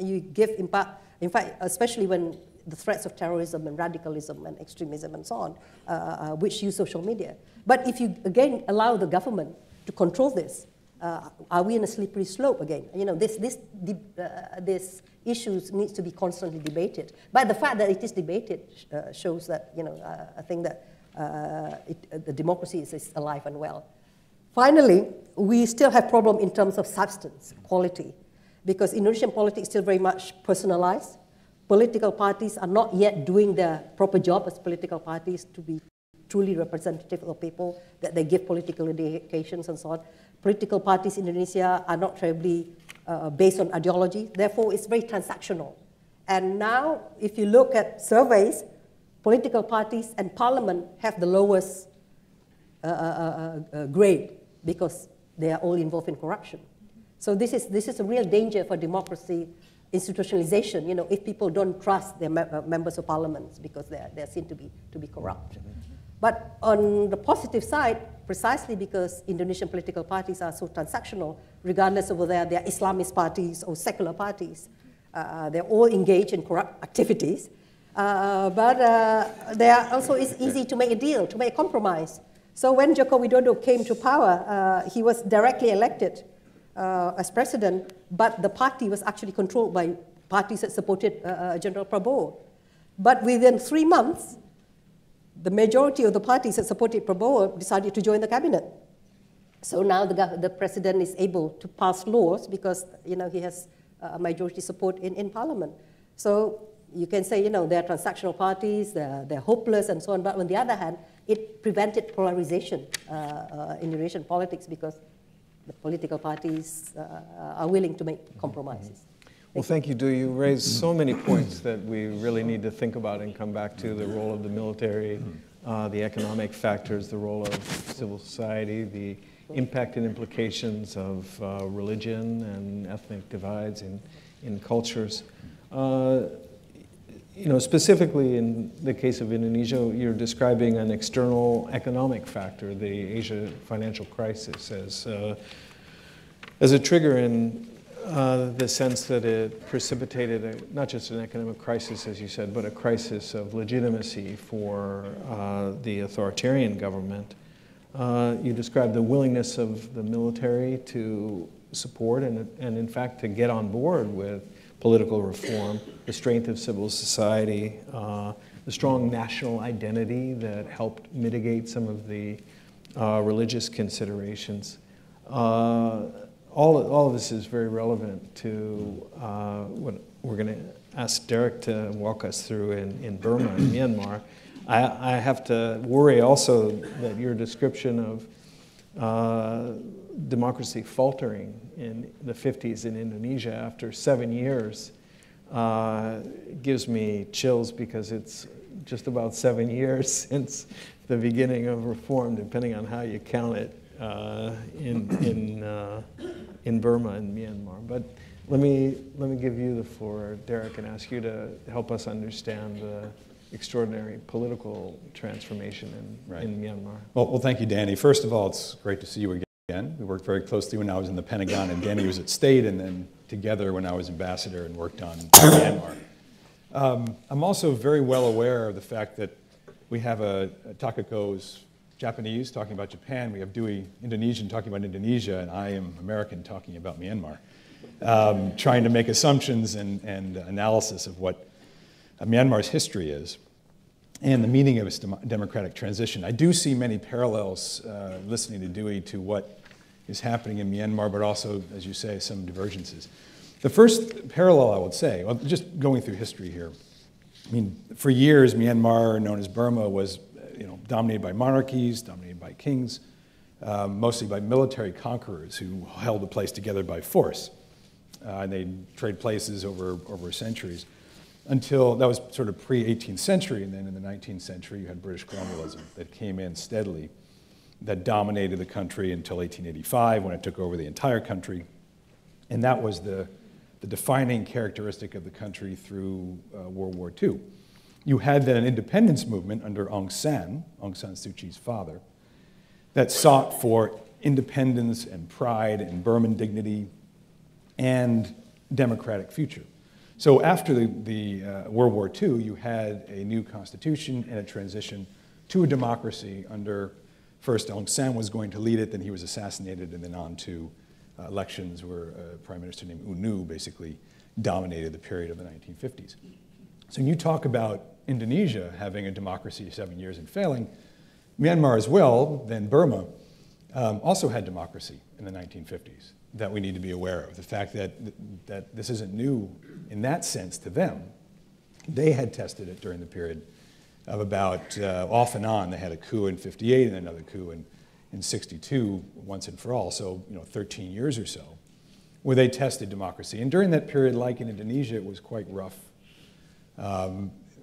You give impact. In fact, especially when the threats of terrorism and radicalism and extremism and so on, which use social media. But if you, again, allow the government to control this, are we in a slippery slope again? You know, this issues needs to be constantly debated. But the fact that it is debated shows that, you know, I think that the democracy is alive and well. Finally, we still have problem in terms of substance, quality, because Indonesian politics is still very much personalized. Political parties are not yet doing their proper job as political parties to be truly representative of people, that they give political indications and so on. Political parties in Indonesia are not terribly based on ideology, therefore it's very transactional. And now, if you look at surveys, political parties and parliament have the lowest grade because they are all involved in corruption. So this is a real danger for democracy institutionalization, you know, if people don't trust their members of parliament because they're seen to be corrupt. But on the positive side, precisely because Indonesian political parties are so transactional, regardless of whether they're Islamist parties or secular parties, they're all engaged in corrupt activities. But they are also, it's easy to make a deal, to make a compromise. So when Joko Widodo came to power, he was directly elected as president, but the party was actually controlled by parties that supported General Prabowo. But within 3 months, the majority of the parties that supported Prabowo decided to join the cabinet. So now the president is able to pass laws because, you know, he has majority support in parliament. So you can say, you know, they're transactional parties, they're hopeless and so on, but on the other hand, it prevented polarization in Indonesian politics because the political parties are willing to make compromises. Well, thank you, Du. You raised so many points that we really need to think about and come back to: the role of the military, the economic factors, the role of civil society, the impact and implications of religion and ethnic divides in cultures. You know, specifically in the case of Indonesia, you're describing an external economic factor, the Asia financial crisis, as a trigger in the sense that it precipitated not just an economic crisis, as you said, but a crisis of legitimacy for the authoritarian government. You described the willingness of the military to support and in fact, to get on board with political reform, the strength of civil society, the strong national identity that helped mitigate some of the religious considerations. All of this is very relevant to what we're going to ask Derek to walk us through in Burma and Myanmar. I have to worry also that your description of democracy faltering in the 50s in Indonesia after 7 years gives me chills, because it's just about 7 years since the beginning of reform, depending on how you count it, in Burma and Myanmar. But let me give you the floor, Derek, and ask you to help us understand the extraordinary political transformation in Myanmar. Well, thank you, Danny. First of all, it's great to see you again. We worked very closely when I was in the Pentagon, and Danny was at State, and then together when I was ambassador and worked on Myanmar. I'm also very well aware of the fact that we have Takako's Japanese talking about Japan, we have Dewey Indonesian talking about Indonesia, and I am American talking about Myanmar, trying to make assumptions and analysis of what Myanmar's history is and the meaning of its democratic transition. I do see many parallels, listening to Dewey, to what is happening in Myanmar, but also, as you say, some divergences. The first parallel I would say, well, just going through history here, I mean, for years, Myanmar, known as Burma, was dominated by monarchies, dominated by kings, mostly by military conquerors who held the place together by force. And they'd trade places over centuries. Until, that was sort of pre-18th century, and then in the 19th century you had British colonialism that came in steadily, that dominated the country until 1885 when it took over the entire country. And that was the defining characteristic of the country through World War II. You had then an independence movement under Aung San Suu Kyi's father, that sought for independence and pride and Burman dignity and democratic future. So after the World War II, you had a new constitution and a transition to a democracy under, first Aung San was going to lead it, then he was assassinated, and then on to elections where a prime minister named U Nu basically dominated the period of the 1950s. So when you talk about Indonesia having a democracy 7 years and failing, Myanmar as well, then Burma, also had democracy in the 1950s that we need to be aware of. The fact that this isn't new in that sense to them. They had tested it during the period of about, off and on, they had a coup in 58 and another coup in 62, once and for all, so 13 years or so, where they tested democracy. And during that period, like in Indonesia, it was quite rough.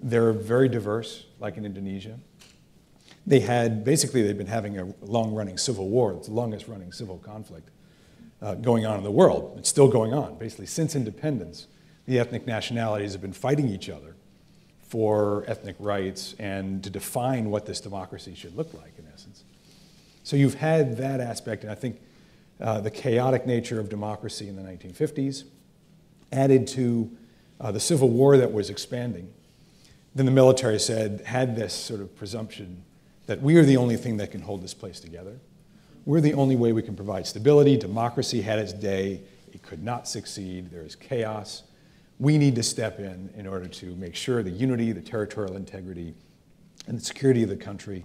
They're very diverse, like in Indonesia. They'd been having a long-running civil war. It's the longest-running civil conflict going on in the world. It's still going on. Basically, since independence, the ethnic nationalities have been fighting each other for ethnic rights and to define what this democracy should look like, in essence. So you've had that aspect, and I think the chaotic nature of democracy in the 1950s added to the civil war that was expanding. Then the military had this sort of presumption that we are the only thing that can hold this place together. We're the only way we can provide stability. Democracy had its day. It could not succeed. There is chaos. We need to step in order to make sure the unity, the territorial integrity, and the security of the country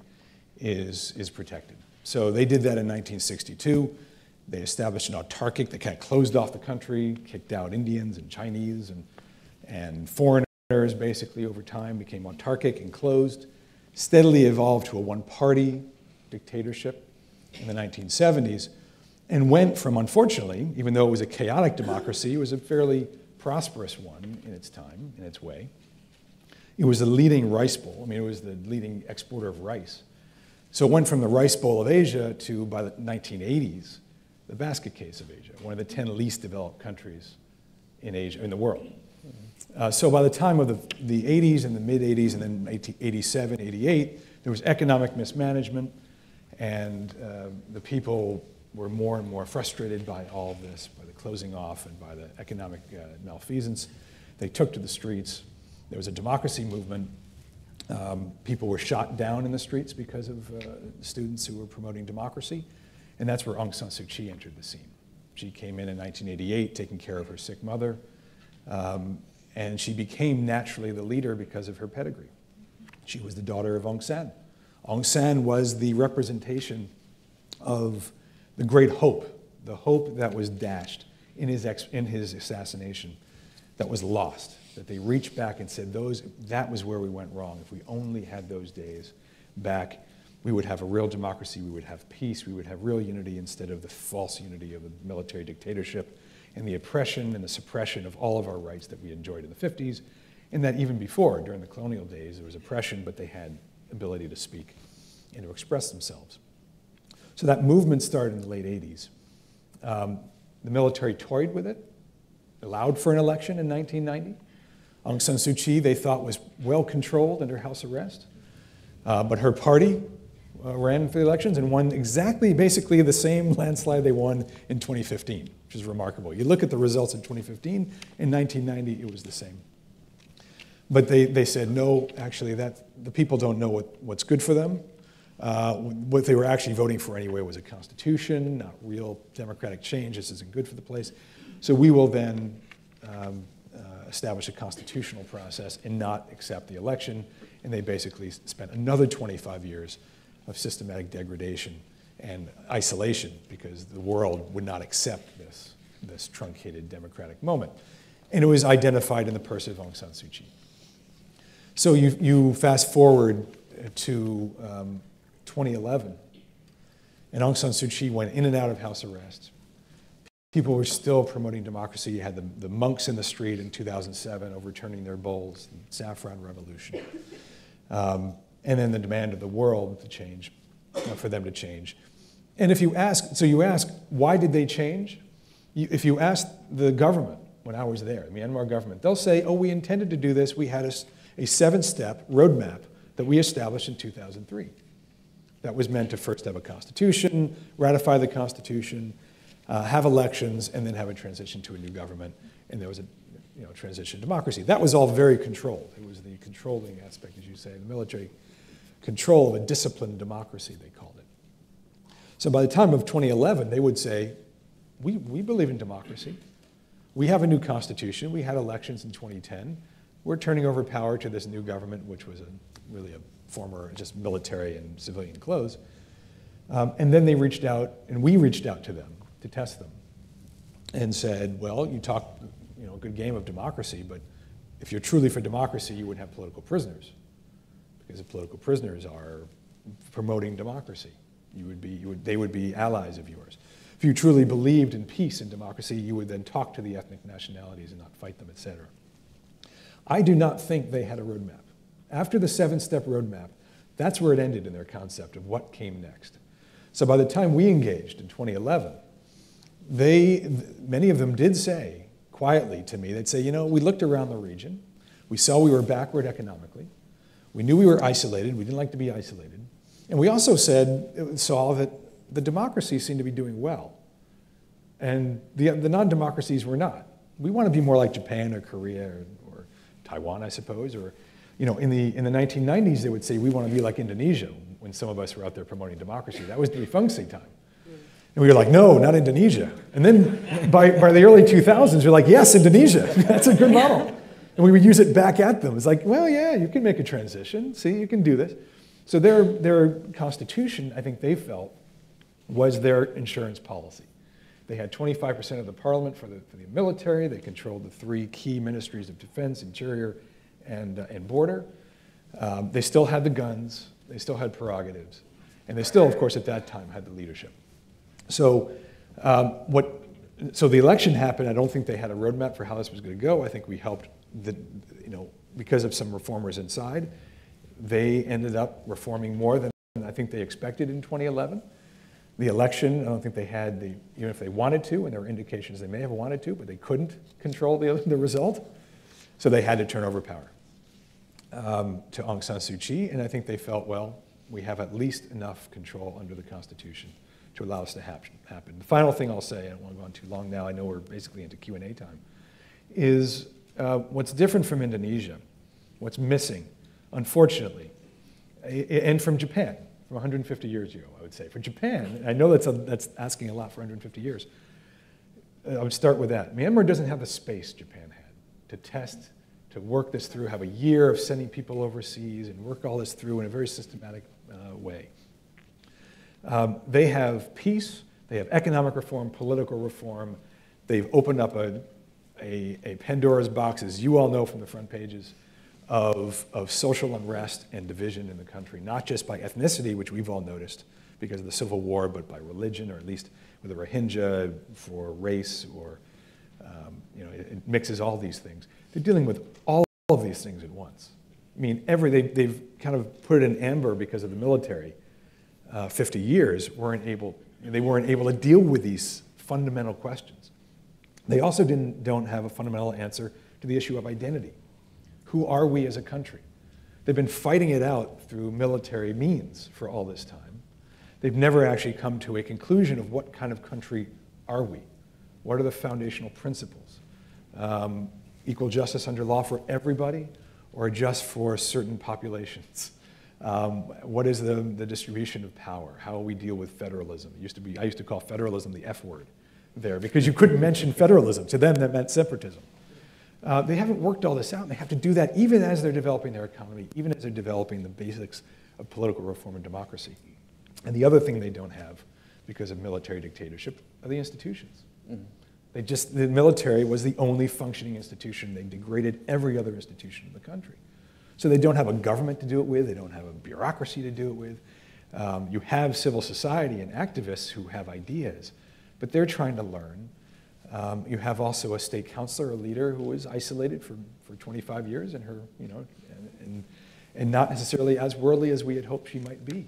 is protected. So they did that in 1962. They established an autarkic that kind of closed off the country, kicked out Indians and Chinese and foreigners basically over time, became autarkic and closed, steadily evolved to a one-party dictatorship in the 1970s, and went from, unfortunately, even though it was a chaotic democracy, it was a fairly prosperous one in its time, in its way. It was the leading rice bowl. I mean, it was the leading exporter of rice. So it went from the rice bowl of Asia to, by the 1980s, the basket case of Asia, one of the 10 least developed countries in Asia, in the world. So by the time of the 80s and the mid-80s and then 87, 88, there was economic mismanagement, and the people were more and more frustrated by all of this, by the closing off and by the economic malfeasance. They took to the streets. There was a democracy movement. People were shot down in the streets because of students who were promoting democracy, and that's where Aung San Suu Kyi entered the scene. She came in 1988, taking care of her sick mother, and she became naturally the leader because of her pedigree. She was the daughter of Aung San. Aung San was the representation of the great hope, the hope that was dashed in his assassination, that was lost, that they reached back and said, that was where we went wrong. If we only had those days back, we would have a real democracy, we would have peace, we would have real unity instead of the false unity of the military dictatorship and the oppression and the suppression of all of our rights that we enjoyed in the 50s, and that even before, during the colonial days, there was oppression, but they had ability to speak and to express themselves. So that movement started in the late 80s. The military toyed with it, allowed for an election in 1990. Aung San Suu Kyi, they thought, was well controlled under house arrest, but her party ran for the elections and won exactly, basically the same landslide they won in 2015, which is remarkable. You look at the results in 2015, in 1990 it was the same. But they said, no, actually the people don't know what's good for them. What they were actually voting for anyway was a constitution, not real democratic change. This isn't good for the place. So we will then establish a constitutional process and not accept the election. And they basically spent another 25 years of systematic degradation and isolation because the world would not accept this truncated democratic moment. And it was identified in the person of Aung San Suu Kyi. So you fast forward to 2011, and Aung San Suu Kyi went in and out of house arrest. People were still promoting democracy. You had the monks in the street in 2007 overturning their bowls, the saffron revolution. And then the demand of the world to change, for them to change. And if you ask, why did they change? If you ask the government, when I was there, the Myanmar government, they'll say, oh, we intended to do this. We had a 7-step roadmap that we established in 2003. That was meant to first have a constitution, ratify the constitution, have elections, and then have a transition to a new government. And there was transition to democracy. That was all very controlled. It was the controlling aspect, as you say, the military control of a disciplined democracy, they called it. So by the time of 2011, they would say, we believe in democracy. We have a new constitution. We had elections in 2010. We're turning over power to this new government, which was really a former just military and civilian clothes. And then they reached out, and we reached out to them to test them and said, well, you talk a good game of democracy, but if you're truly for democracy, you wouldn't have political prisoners, because the political prisoners are promoting democracy. They would be allies of yours. If you truly believed in peace and democracy, you would then talk to the ethnic nationalities and not fight them, et cetera. I do not think they had a roadmap. After the 7-step roadmap, that's where it ended in their concept of what came next. So by the time we engaged in 2011, many of them did say, quietly to me, they'd say, we looked around the region. We saw we were backward economically. We knew we were isolated. We didn't like to be isolated. And we also saw that the democracies seemed to be doing well. And the non-democracies were not. We want to be more like Japan or Korea or Taiwan, I suppose. Or, in the 1990s, they would say, we want to be like Indonesia, when some of us were out there promoting democracy. That was the Fungsi time. And we were like, no, not Indonesia. And then by the early 2000s, we're like, yes, Indonesia. That's a good model. And we would use it back at them. It's like, well, yeah, you can make a transition. See, you can do this. So their constitution, I think they felt, was their insurance policy. They had 25% of the parliament for the military. They controlled the 3 key ministries of defense, interior, and border. They still had the guns. They still had prerogatives. And they still, of course, at that time had the leadership. So so the election happened. I don't think they had a roadmap for how this was going to go. I think we helped, because of some reformers inside. They ended up reforming more than I think they expected in 2011. The election, I don't think they had even if they wanted to, and there were indications they may have wanted to, but they couldn't control the result. So they had to turn over power to Aung San Suu Kyi, and I think they felt, well, we have at least enough control under the Constitution to allow us to happen. The final thing I'll say, I don't want to go on too long now, I know we're basically into Q&A time, is what's different from Indonesia, what's missing, unfortunately, and from Japan, from 150 years ago, I would say. For Japan, I know that's asking a lot for 150 years, I would start with that. Myanmar doesn't have the space Japan had to test, to work this through, have a year of sending people overseas and work all this through in a very systematic way. They have peace, they have economic reform, political reform. They've opened up a Pandora's box, as you all know from the front pages, of social unrest and division in the country, not just by ethnicity, which we've all noticed because of the Civil War, but by religion, or at least with the Rohingya for race, or it mixes all these things. They're dealing with all of these things at once. I mean, they've kind of put it in amber because of the military. 50 years, they weren't able to deal with these fundamental questions. They also don't have a fundamental answer to the issue of identity. Who are we as a country? They've been fighting it out through military means for all this time. They've never actually come to a conclusion of what kind of country are we? What are the foundational principles? Equal justice under law for everybody, or just for certain populations? What is the distribution of power? How we deal with federalism? I used to call federalism the F word there, because you couldn't mention federalism. To them, that meant separatism. They haven't worked all this out, and they have to do that even as they're developing their economy, even as they're developing the basics of political reform and democracy. And the other thing they don't have, because of military dictatorship, are the institutions. Mm-hmm. The military was the only functioning institution. They degraded every other institution in the country. So they don't have a government to do it with. They don't have a bureaucracy to do it with. You have civil society and activists who have ideas, but they're trying to learn. You have also a state councilor, a leader who was isolated for 25 years, and her, and not necessarily as worldly as we had hoped she might be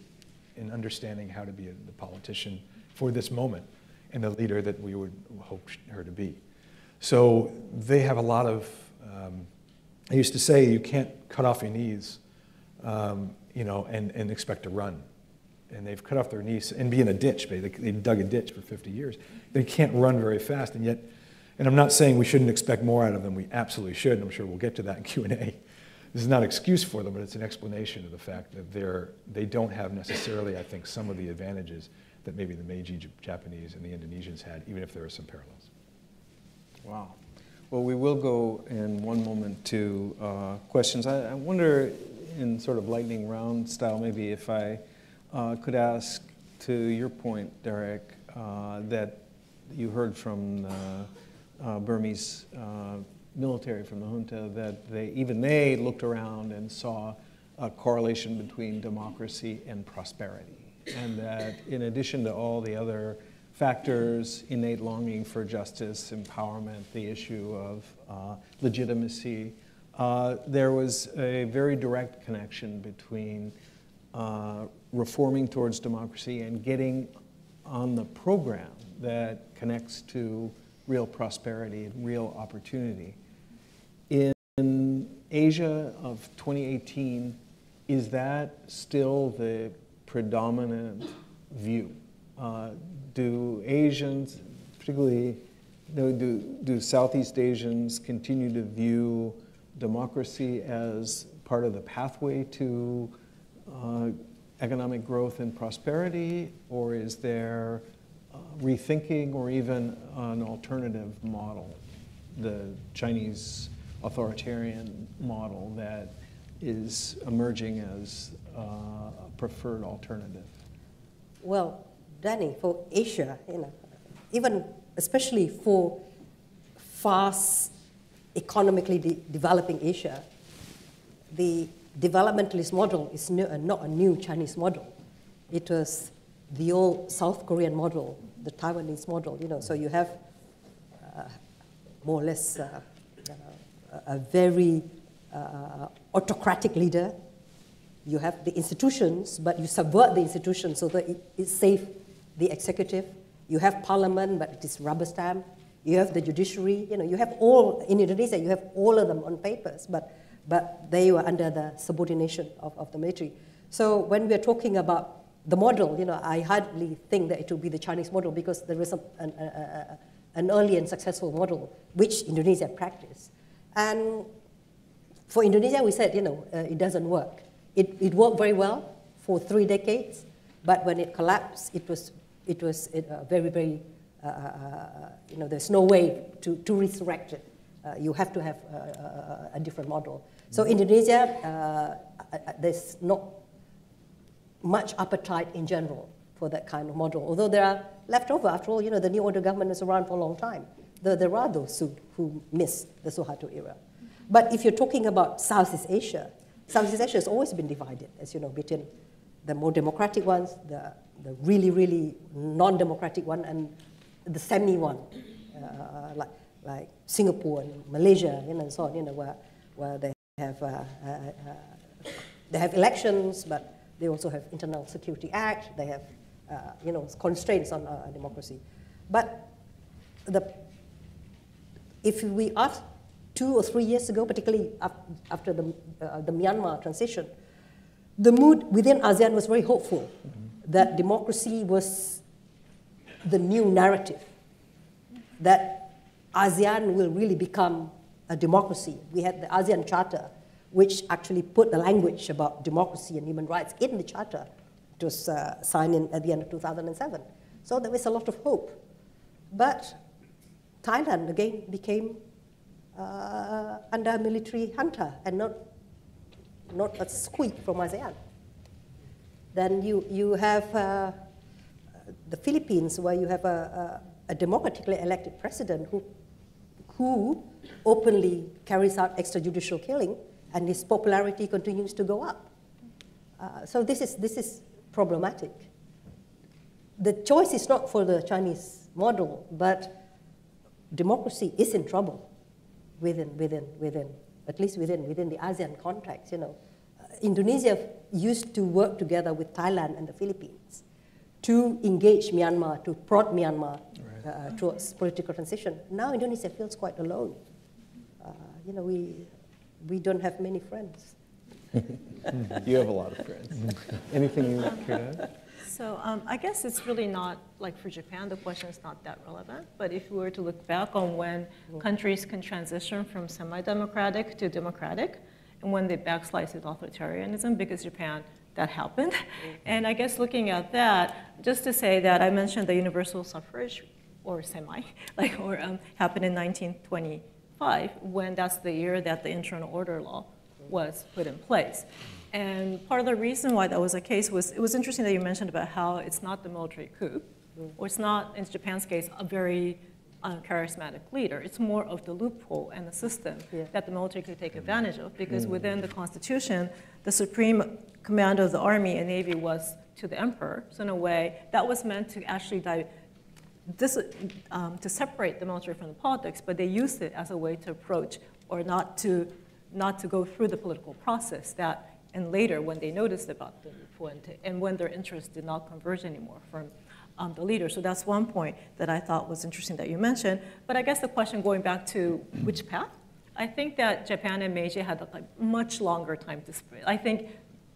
in understanding how to be the politician for this moment and the leader that we would hope her to be. So they have a lot of. I used to say you can't cut off your knees, and expect to run. And they've cut off their knees and be in a ditch. They dug a ditch for 50 years. They can't run very fast, and yet, And I'm not saying we shouldn't expect more out of them. We absolutely should, and I'm sure we'll get to that in Q&A. This is not an excuse for them, but it's an explanation of the fact that they don't have necessarily, I think, some of the advantages that maybe the Meiji Japanese and the Indonesians had, even if there are some parallels. Wow. Well, we will go in one moment to questions. I wonder, in sort of lightning round style, maybe if I could ask, to your point, Derek, that you heard from the Burmese military, from the junta, that even they looked around and saw a correlation between democracy and prosperity, and that in addition to all the other factors, innate longing for justice, empowerment, the issue of legitimacy, there was a very direct connection between reforming towards democracy and getting on the program that connects to real prosperity and real opportunity. In Asia of 2018, is that still the predominant view? Do Asians, particularly, do Southeast Asians continue to view democracy as part of the pathway to economic growth and prosperity, or is there rethinking or even an alternative model, the Chinese authoritarian model that is emerging as a preferred alternative? Well, Danny, for Asia, even especially for fast economically developing Asia, the developmentalist model is not a new Chinese model. It was the old South Korean model, the Taiwanese model. So you have more or less a very autocratic leader. You have the institutions, but you subvert the institutions so that it saves the executive. You have parliament, but it is rubber stamp. You have the judiciary. You have all, in Indonesia, you have all of them on papers, but they were under the subordination of the military. So when we're talking about the model, I hardly think that it will be the Chinese model, because there is an early and successful model which Indonesia practiced. And for Indonesia, we said, it doesn't work. It worked very well for 3 decades, but when it collapsed, it was very, very, there's no way to resurrect it. You have to have a different model. So Indonesia, there's not much appetite in general for that kind of model, although there are leftover. After all, the New Order government is around for a long time. There are those who miss the Suharto era. But if you're talking about Southeast Asia has always been divided, as you know, between the more democratic ones, the really, really non-democratic one, and the semi one, like Singapore and Malaysia, and so on, where they have elections, but they also have Internal Security Act. They have, constraints on democracy. But if we ask 2 or 3 years ago, particularly after the Myanmar transition, the mood within ASEAN was very hopeful that democracy was the new narrative, that ASEAN will really become a democracy. We had the ASEAN Charter, which actually put the language about democracy and human rights in the Charter. It was signed in at the end of 2007. So there was a lot of hope. But Thailand, again, became under a military junta and not a squeak from ASEAN. Then you have the Philippines, where you have a democratically elected president who openly carries out extrajudicial killing, and his popularity continues to go up. So this is problematic. The choice is not for the Chinese model, but democracy is in trouble within at least within the ASEAN context. Indonesia used to work together with Thailand and the Philippines to engage Myanmar, to prod Myanmar towards political transition. Now Indonesia feels quite alone. We don't have many friends. You have a lot of friends. Anything you care to add? So I guess it's really not, like for Japan, the question is not that relevant. But if we were to look back on when countries can transition from semi-democratic to democratic, and when they backslide to authoritarianism, because Japan, that happened. And I guess looking at that, just to say that I mentioned the universal suffrage, or semi, happened in 1925, when that's the year that the Internal Order Law was put in place. And part of the reason why that was the case was, it was interesting that you mentioned about how it's not the military coup, or it's not, in Japan's case, a very charismatic leader. It's more of the loophole and the system that the military could take advantage of, because within the Constitution, the supreme command of the Army and Navy was to the emperor. So in a way, that was meant to actually to separate the military from the politics, but they used it as a way to approach, or not to go through the political process that. And later, when they noticed about the loophole and when their interests did not converge anymore from the leader. So that's one point that I thought was interesting that you mentioned. But I guess the question going back to which path, I think that Japan and Meiji had a much longer time to spread. I think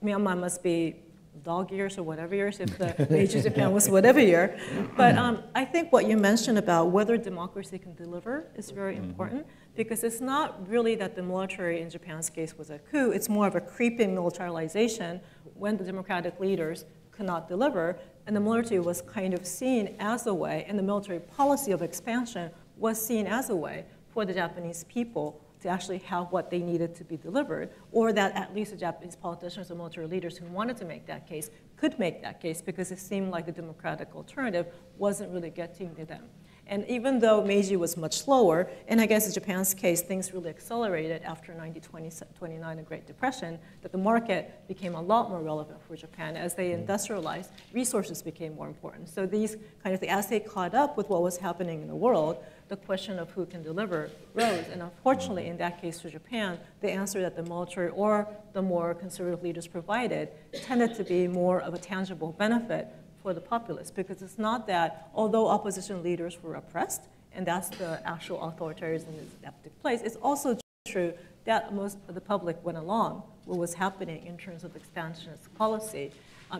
Myanmar must be dog years or whatever years, if the Meiji Japan was whatever year. But I think what you mentioned about whether democracy can deliver is very important, because it's not really that the military in Japan's case was a coup, it's more of a creeping militarization when the democratic leaders could not deliver, and the military was kind of seen as a way, and the military policy of expansion was seen as a way for the Japanese people to actually have what they needed to be delivered, or that at least the Japanese politicians and military leaders who wanted to make that case could make that case, because it seemed like the democratic alternative wasn't really getting to them. And even though Meiji was much slower, and I guess in Japan's case, things really accelerated after 1929, the Great Depression, that the market became a lot more relevant for Japan. As they industrialized, resources became more important. So these kind of things, as they caught up with what was happening in the world, the question of who can deliver rose. And unfortunately, in that case for Japan, the answer that the military or the more conservative leaders provided tended to be more of a tangible benefit for the populace, because it's not that, although opposition leaders were oppressed, and that's the actual authoritarianism that took place, it's also true that most of the public went along what was happening in terms of expansionist policy,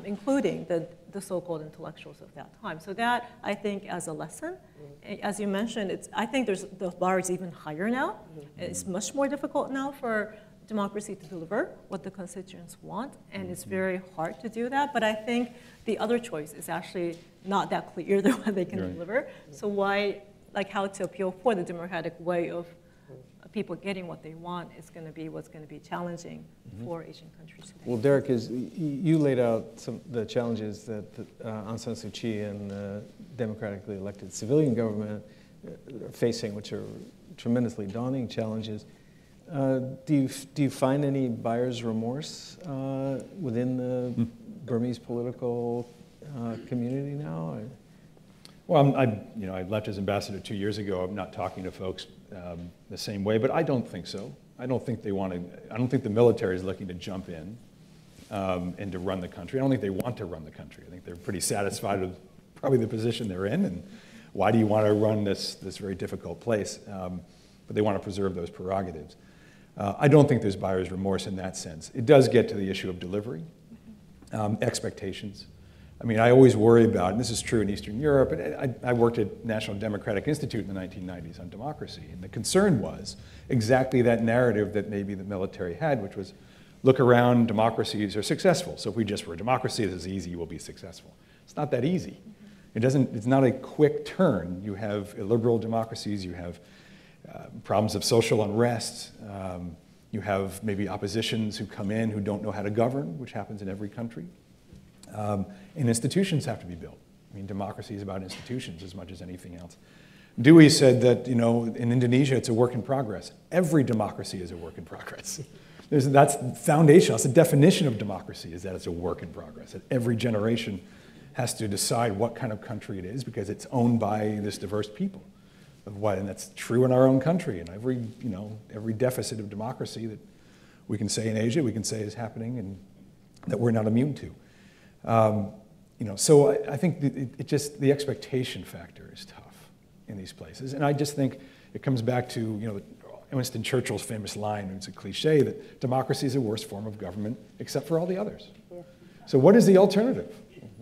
including the so-called intellectuals of that time. So that, I think, as a lesson, as you mentioned, I think the bar is even higher now. It's much more difficult now for democracy to deliver what the constituents want, and it's very hard to do that. But I think the other choice is actually not that clear what they can deliver. So why, how to appeal for the democratic way of people getting what they want is going to be what's going to be challenging for Asian countries today. Well, Derek, you laid out some of the challenges that Aung San Suu Kyi and the democratically elected civilian government are facing, which are tremendously daunting challenges. Do you find any buyer's remorse within the Burmese political community now? Or? Well, I left as ambassador 2 years ago. I'm not talking to folks the same way, but I don't think so. I don't think they want to. I don't think the military is looking to jump in and to run the country. I don't think they want to run the country. I think they're pretty satisfied with probably the position they're in. And why do you want to run this very difficult place? But they want to preserve those prerogatives. I don't think there's buyer's remorse in that sense. It does get to the issue of delivery, expectations. I mean, I always worry about, and this is true in Eastern Europe, and I worked at National Democratic Institute in the 1990s on democracy, and the concern was exactly that narrative that maybe the military had, which was, look around, democracies are successful. So if we just were a democracy, this is easy, we'll be successful. It's not that easy. It's not a quick turn. You have illiberal democracies, you have problems of social unrest, you have maybe oppositions who come in who don't know how to govern, which happens in every country. And institutions have to be built. I mean, democracy is about institutions as much as anything else. Dewey said that, in Indonesia, it's a work in progress. Every democracy is a work in progress. That's foundational. That's the definition of democracy, is that it's a work in progress. That every generation has to decide what kind of country it is because it's owned by this diverse people. And that's true in our own country. And every deficit of democracy that we can say in Asia, we can say is happening and that we're not immune to. So I think the expectation factor is tough in these places. And I just think it comes back to, Winston Churchill's famous line, and it's a cliche, that democracy is the worst form of government except for all the others. Yeah. So what is the alternative?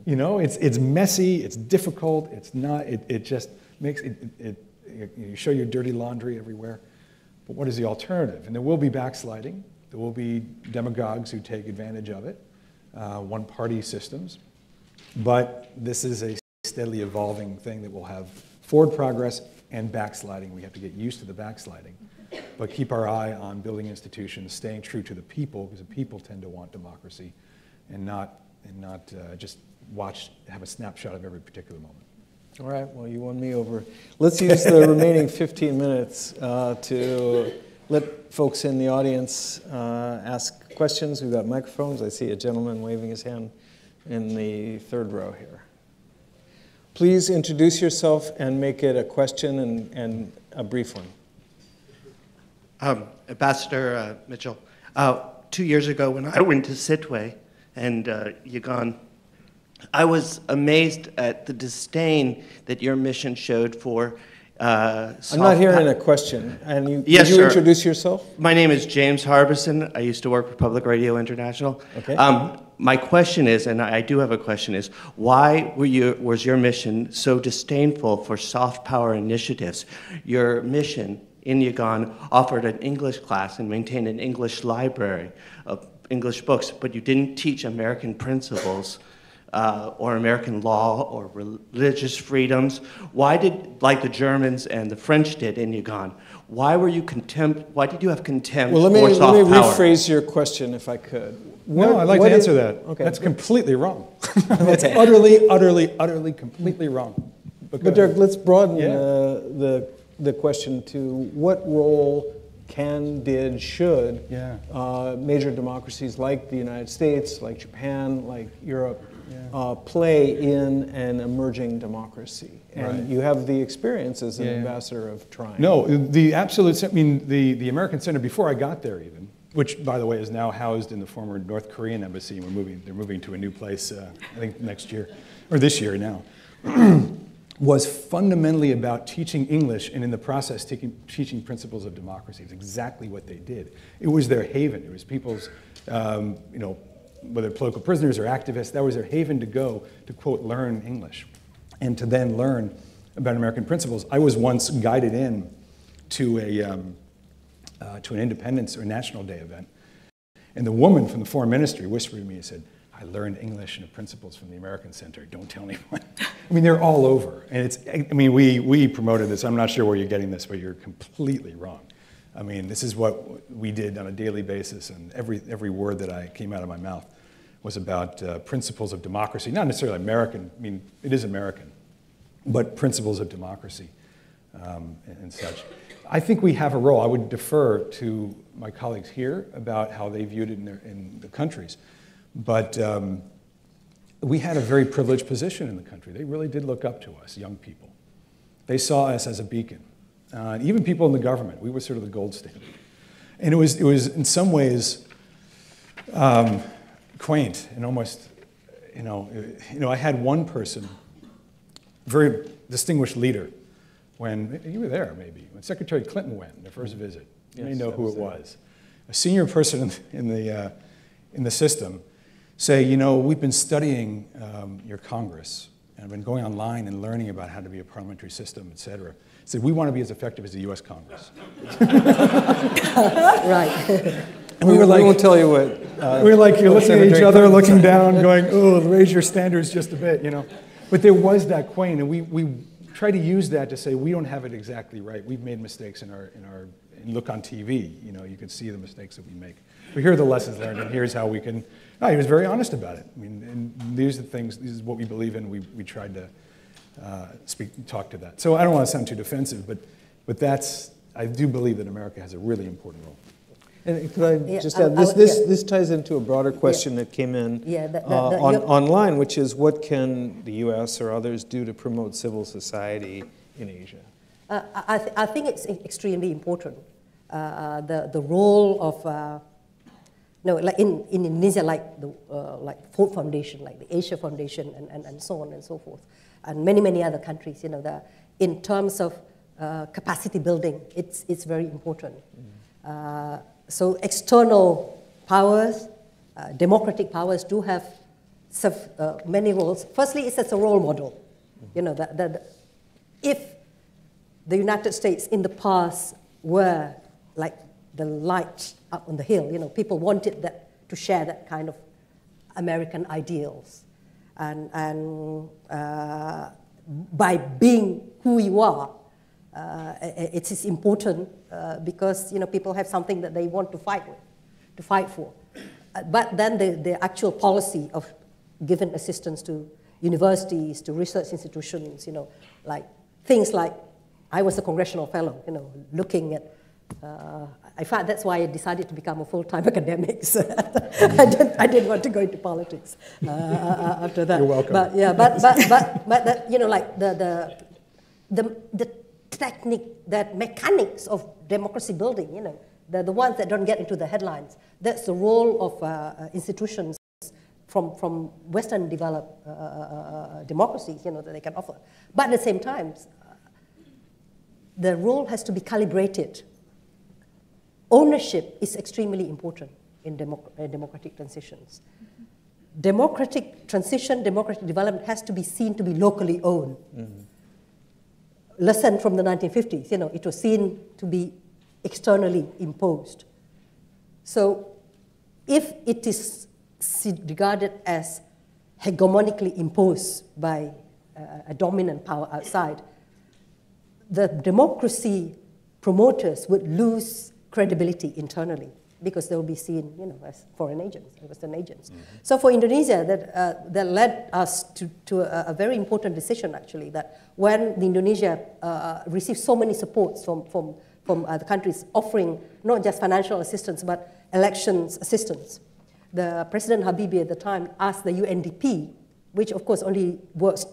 You know, it's messy, it's difficult, it's not, it just makes, you show your dirty laundry everywhere. But what is the alternative? And there will be backsliding. There will be demagogues who take advantage of it, one-party systems. But this is a steadily evolving thing that will have forward progress and backsliding. We have to get used to the backsliding. But keep our eye on building institutions, staying true to the people, because the people tend to want democracy, and not just have a snapshot of every particular moment. All right, well, you won me over. Let's use the remaining 15 minutes to let folks in the audience ask questions. We've got microphones. I see a gentleman waving his hand in the third row here. Please introduce yourself and make it a question and a brief one. Ambassador Mitchell, 2 years ago when I went to Sitwe and Yangon, I was amazed at the disdain that your mission showed for I'm not hearing a question. And yes, could you sir. Introduce yourself? My name is James Harbison. I used to work for Public Radio International. Okay. My question is, and I do have a question, is why was your mission so disdainful for soft power initiatives? Your mission in Yangon offered an English class and maintained an English library of English books, but you didn't teach American principles or American law or religious freedoms. Why did, like the Germans and the French did in Yangon, why did you have contempt for soft power? Well, let me rephrase your question if I could. I'd like to answer that. Okay. That's completely wrong. That's utterly, completely wrong. But Dirk, let's broaden the question to what role should major democracies like the United States, like Japan, like Europe, play in an emerging democracy? And you have the experience as an ambassador of trying. No, the American Center, before I got there even, which, by the way, is now housed in the former North Korean embassy. They're moving to a new place, I think next year, or this year now, was fundamentally about teaching English and in the process teaching principles of democracy. It's exactly what they did. It was their haven. It was people's, whether political prisoners or activists, that was their haven to go to, quote, learn English and to then learn about American principles. I was once guided in to an Independence or National Day event, and the woman from the Foreign Ministry whispered to me and said, "I learned English and the principles from the American Center. Don't tell anyone." I mean, they're all over. And we promoted this. I'm not sure where you're getting this, but you're completely wrong. I mean, this is what we did on a daily basis, and every word that came out of my mouth was about principles of democracy. Not necessarily American. I mean, it is American, but principles of democracy and such. I think we have a role. I would defer to my colleagues here about how they viewed it in the countries. But we had a very privileged position in the country. They really did look up to us, young people. They saw us as a beacon. Even people in the government, we were sort of the gold standard. And it was in some ways quaint and almost, I had one person, very distinguished leader, when, you were there maybe, when Secretary Clinton went, their first visit. You may know who it was. A senior person in the system say, we've been studying your Congress, and I've been going online and learning about how to be a parliamentary system, et cetera. Said, we want to be as effective as the U.S. Congress. Right. And we won't tell you what. We were like, you're looking at each other, looking down, going, oh, raise your standards just a bit, But there was that quaint, and we try to use that to say, we don't have it exactly right. We've made mistakes and look on TV, you can see the mistakes that we make. But here are the lessons learned, and here's how we can. No, he was very honest about it. I mean, and these are the things. This is what we believe in. We tried to talk to that. So I don't want to sound too defensive, but I do believe that America has a really important role. And could I just add, this ties into a broader question that came in online, which is what can the U.S. or others do to promote civil society in Asia? I think it's extremely important. The role of like in Indonesia, like the Ford Foundation, like the Asia Foundation, and so on and so forth, and many other countries. In terms of capacity building, it's very important. So external powers, democratic powers, do have serve many roles. Firstly, it's as a role model. You know, if the United States in the past were like the light up on the hill, you know, people wanted to share that kind of American ideals. And by being who you are, it is important because, you know, people have something that they want to fight for. But then the actual policy of giving assistance to universities, to research institutions, you know, like things like, I was a congressional fellow, you know, looking at, in fact, that's why I decided to become a full-time academic. So I didn't want to go into politics after that. You're welcome. But yeah, but you know, like the technique, that mechanics of democracy building, you know, the ones that don't get into the headlines. That's the role of institutions from Western developed democracies, you know, that they can offer. But at the same time, the role has to be calibrated. Ownership is extremely important in democratic transitions. Democratic transition, democratic development has to be seen to be locally owned. Lesson from the 1950s, you know, it was seen to be externally imposed. So if it is regarded as hegemonically imposed by a dominant power outside, the democracy promoters would lose credibility internally because they will be seen, you know, as foreign agents, Western agents. So for Indonesia, that led us to a very important decision, actually, that when Indonesia received so many supports from the countries offering not just financial assistance, but elections assistance, the President Habibie at the time asked the UNDP, which of course only works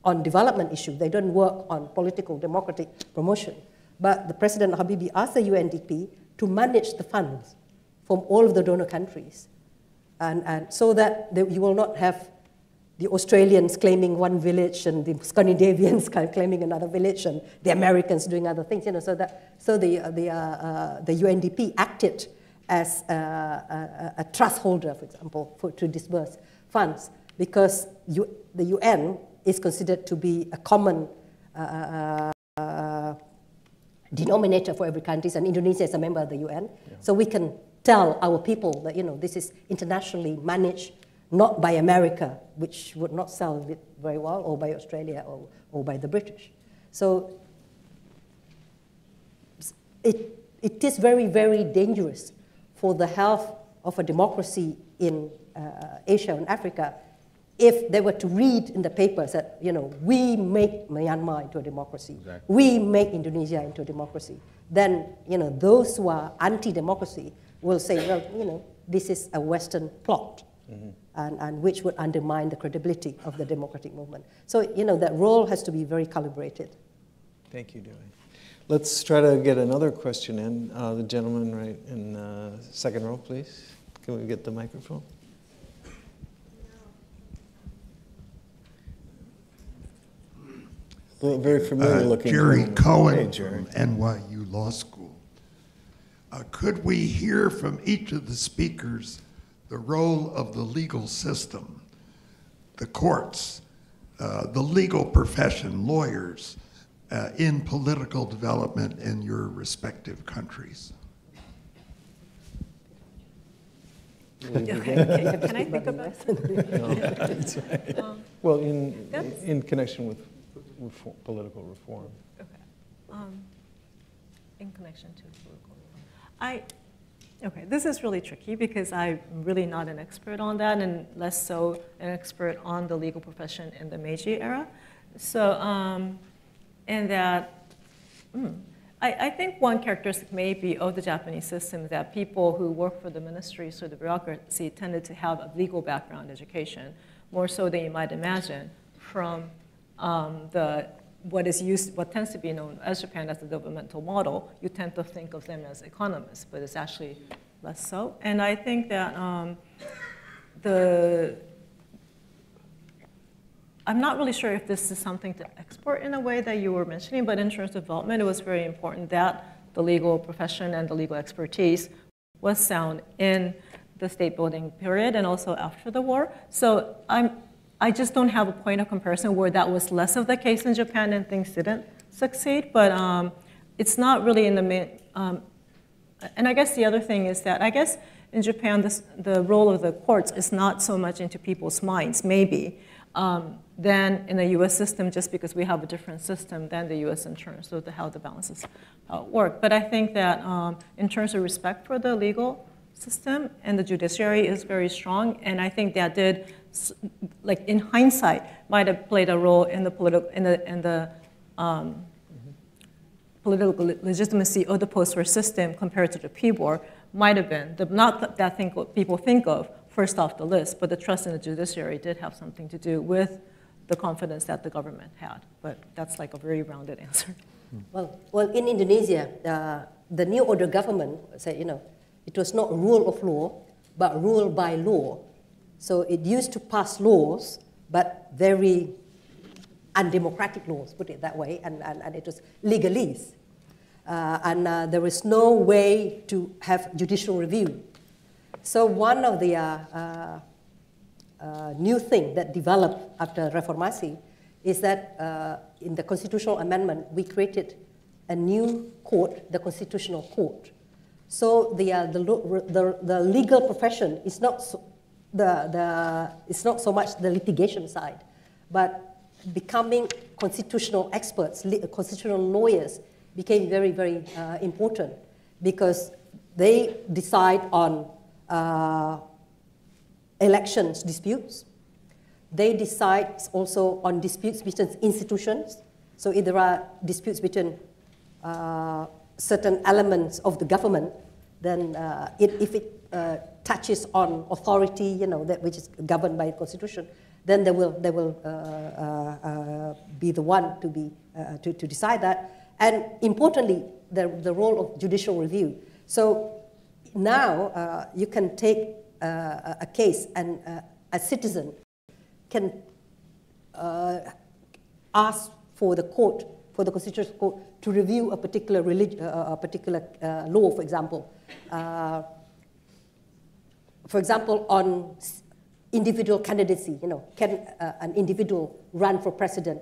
on development issues, they don't work on political democratic promotion. But the President Habibie asked the UNDP to manage the funds from all of the donor countries. And so that you will not have the Australians claiming one village and the Scandinavians claiming another village and the Americans doing other things. You know, so the UNDP acted as a trust holder, for example, to disburse funds, because the UN is considered to be a common denominator for every country, and Indonesia is a member of the UN. Yeah. So we can tell our people that, you know, this is internationally managed, not by America, which would not sell it very well, or by Australia, or by the British. So it is very, very dangerous for the health of a democracy in Asia and Africa if they were to read in the papers that, you know, we make Myanmar into a democracy, exactly. We make Indonesia into a democracy, then, you know, those who are anti-democracy will say, well, you know, this is a Western plot, and which would undermine the credibility of the democratic movement. So, you know, that role has to be very calibrated. Thank you, Dewi. Let's try to get another question in. The gentleman right in the second row, please. Can we get the microphone? Very familiar looking. Jerry Cohen hey, Jerry. From NYU Law School. Could we hear from each of the speakers the role of the legal system, the courts, the legal profession, lawyers, in political development in your respective countries? Okay. Can I think about that? No. Well, in connection with political reform. Okay. In connection to political reform. Okay, this is really tricky because I'm really not an expert on that, and less so an expert on the legal profession in the Meiji era. So, and that, I think one characteristic maybe of the Japanese system is that people who work for the ministries or the bureaucracy tended to have a legal background education, more so than you might imagine from what tends to be known as Japan as the developmental model. You tend to think of them as economists, but it's actually less so. And I think that I'm not really sure if this is something to export in a way that you were mentioning, but in terms of development, it was very important that the legal profession and the legal expertise was sound in the state building period and also after the war. So I just don't have a point of comparison where that was less of the case in Japan and things didn't succeed, but it's not really in the main, and I guess the other thing is that I guess in Japan, the role of the courts is not so much into people's minds, maybe, than in the US system, just because we have a different system than the US in terms of how the balances work. But I think that in terms of respect for the legal system and the judiciary is very strong, and I think that did, like in hindsight, might have played a role in the political legitimacy of the post-war system compared to the pre-war. Might have been not that thing what people think of first off the list, but the trust in the judiciary did have something to do with the confidence that the government had. But that's like a very rounded answer. Well, in Indonesia, the new order government said, it was not rule of law, but rule by law. So it used to pass laws, but very undemocratic laws, put it that way, and it was legalese. And there was no way to have judicial review. So one of the new things that developed after Reformasi is that in the constitutional amendment, we created a new court, the Constitutional Court. So the legal profession is not it's not so much the litigation side, but becoming constitutional experts, constitutional lawyers became very, very important because they decide on elections disputes. They decide also on disputes between institutions. So if there are disputes between certain elements of the government, then if it touches on authority, that which is governed by the constitution, then they will be the one to decide that. And importantly, the role of judicial review. So now you can take a case and a citizen can ask for the court, for the Constitutional Court, to review a particular law, for example. For example, on individual candidacy, can an individual run for president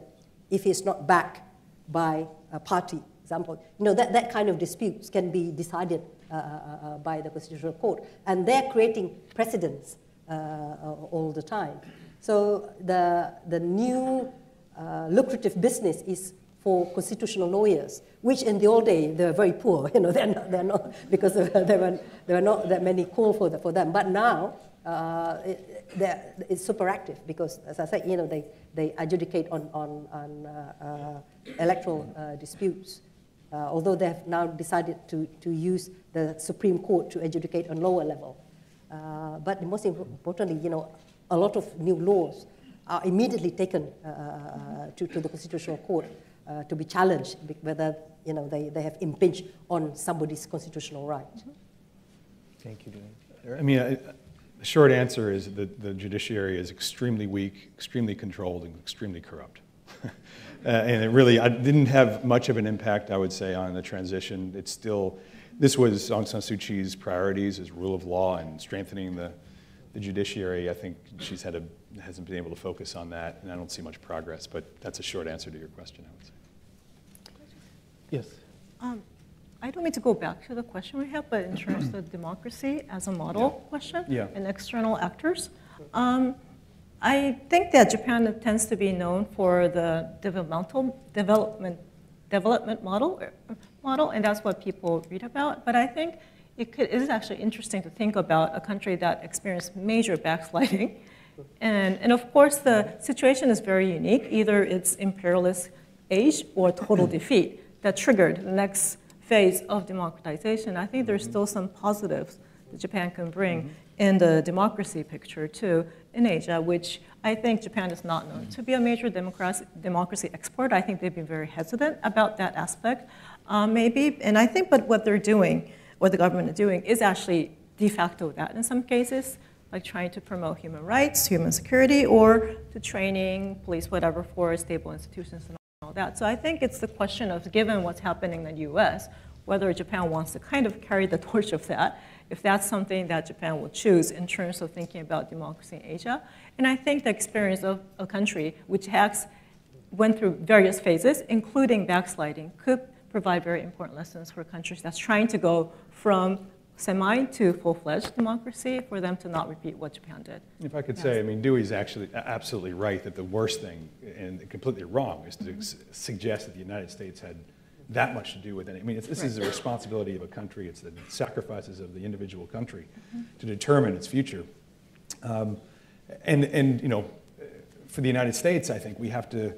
if he's not backed by a party, for example? That kind of disputes can be decided by the Constitutional Court, and they're creating precedents all the time. So the new lucrative business is for constitutional lawyers, which in the old days they were very poor. They're not because there were not that many calls for them. But now it's super active because, as I said, they adjudicate on electoral disputes. Although they have now decided to use the Supreme Court to adjudicate on lower level. But most importantly, a lot of new laws are immediately taken to the Constitutional Court to be challenged, whether they have impinged on somebody's constitutional right. Thank you, Dean. I mean, the short answer is that the judiciary is extremely weak, extremely controlled, and extremely corrupt. And it really didn't have much of an impact, I would say, on the transition. It's still, this was Aung San Suu Kyi's priorities, is rule of law and strengthening the judiciary. I think she hasn't been able to focus on that, and I don't see much progress. But that's a short answer to your question, I would say. Yes. I don't mean to go back to the question we have, but in terms of democracy as a model question and external actors, I think that Japan tends to be known for the development model, and that's what people read about. But I think it is actually interesting to think about a country that experienced major backsliding. And of course, the situation is very unique. Either it's imperialist age or total defeat that triggered the next phase of democratization. I think there's still some positives that Japan can bring in the democracy picture too in Asia, which I think Japan is not known to be a major democracy expert. I think they've been very hesitant about that aspect, maybe. And I think what they're doing, what the government is doing, is actually de facto that in some cases, like trying to promote human rights, human security, or to training, police, whatever, for stable institutions and all that. So I think it's the question of, given what's happening in the US, whether Japan wants to kind of carry the torch of that if that's something that Japan will choose in terms of thinking about democracy in Asia. And I think the experience of a country which went through various phases, including backsliding, could provide very important lessons for countries that's trying to go from semi to full-fledged democracy, for them to not repeat what Japan did. If I could say, I mean, Dewey's actually absolutely right that the worst thing, and completely wrong, is to suggest that the United States had that much to do with it. I mean, this is a responsibility of a country. It's the sacrifices of the individual country to determine its future. And you know, for the United States, I think we have to,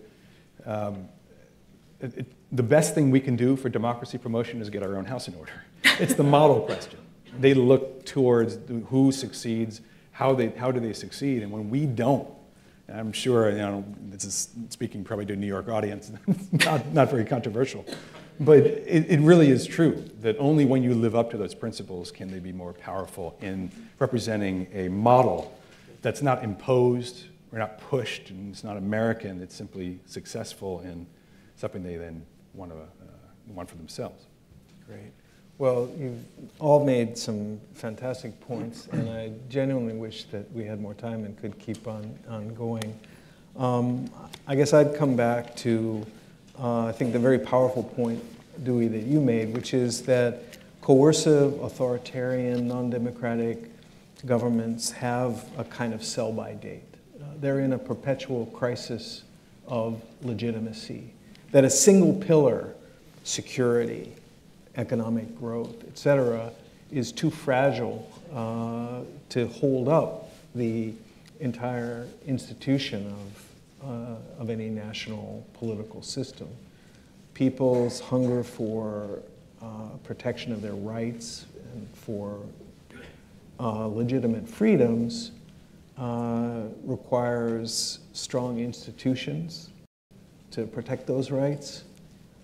the best thing we can do for democracy promotion is get our own house in order. It's the model question. They look towards who succeeds, how do they succeed, and when we don't, and I'm sure, you know, this is speaking probably to a New York audience, not very controversial, but it really is true that only when you live up to those principles can they be more powerful in representing a model that's not imposed or not pushed, and it's not American, it's simply successful in something they then want for themselves. Great. Well, you've all made some fantastic points, and I genuinely wish that we had more time and could keep on going. I guess I'd come back to, I think, the very powerful point, Dewey, that you made, which is that coercive, authoritarian, non-democratic governments have a kind of sell-by date. They're in a perpetual crisis of legitimacy, that a single pillar, security, economic growth, et cetera, is too fragile to hold up the entire institution of any national political system. People's hunger for protection of their rights and for legitimate freedoms requires strong institutions to protect those rights.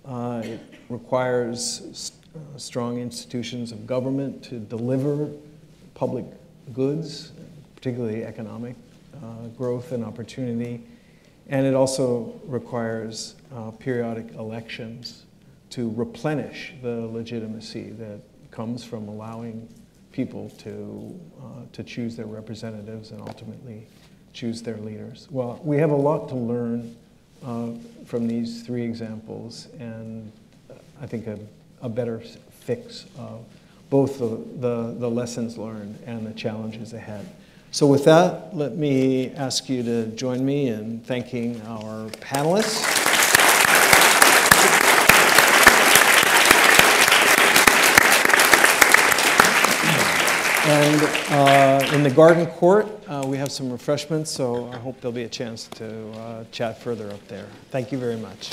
It requires strong institutions of government to deliver public goods, particularly economic growth and opportunity. And it also requires periodic elections to replenish the legitimacy that comes from allowing people to choose their representatives and ultimately choose their leaders. Well, we have a lot to learn from these three examples, and I think a better fix of both the lessons learned and the challenges ahead. So with that, let me ask you to join me in thanking our panelists. And in the garden court, we have some refreshments, so I hope there'll be a chance to chat further up there. Thank you very much.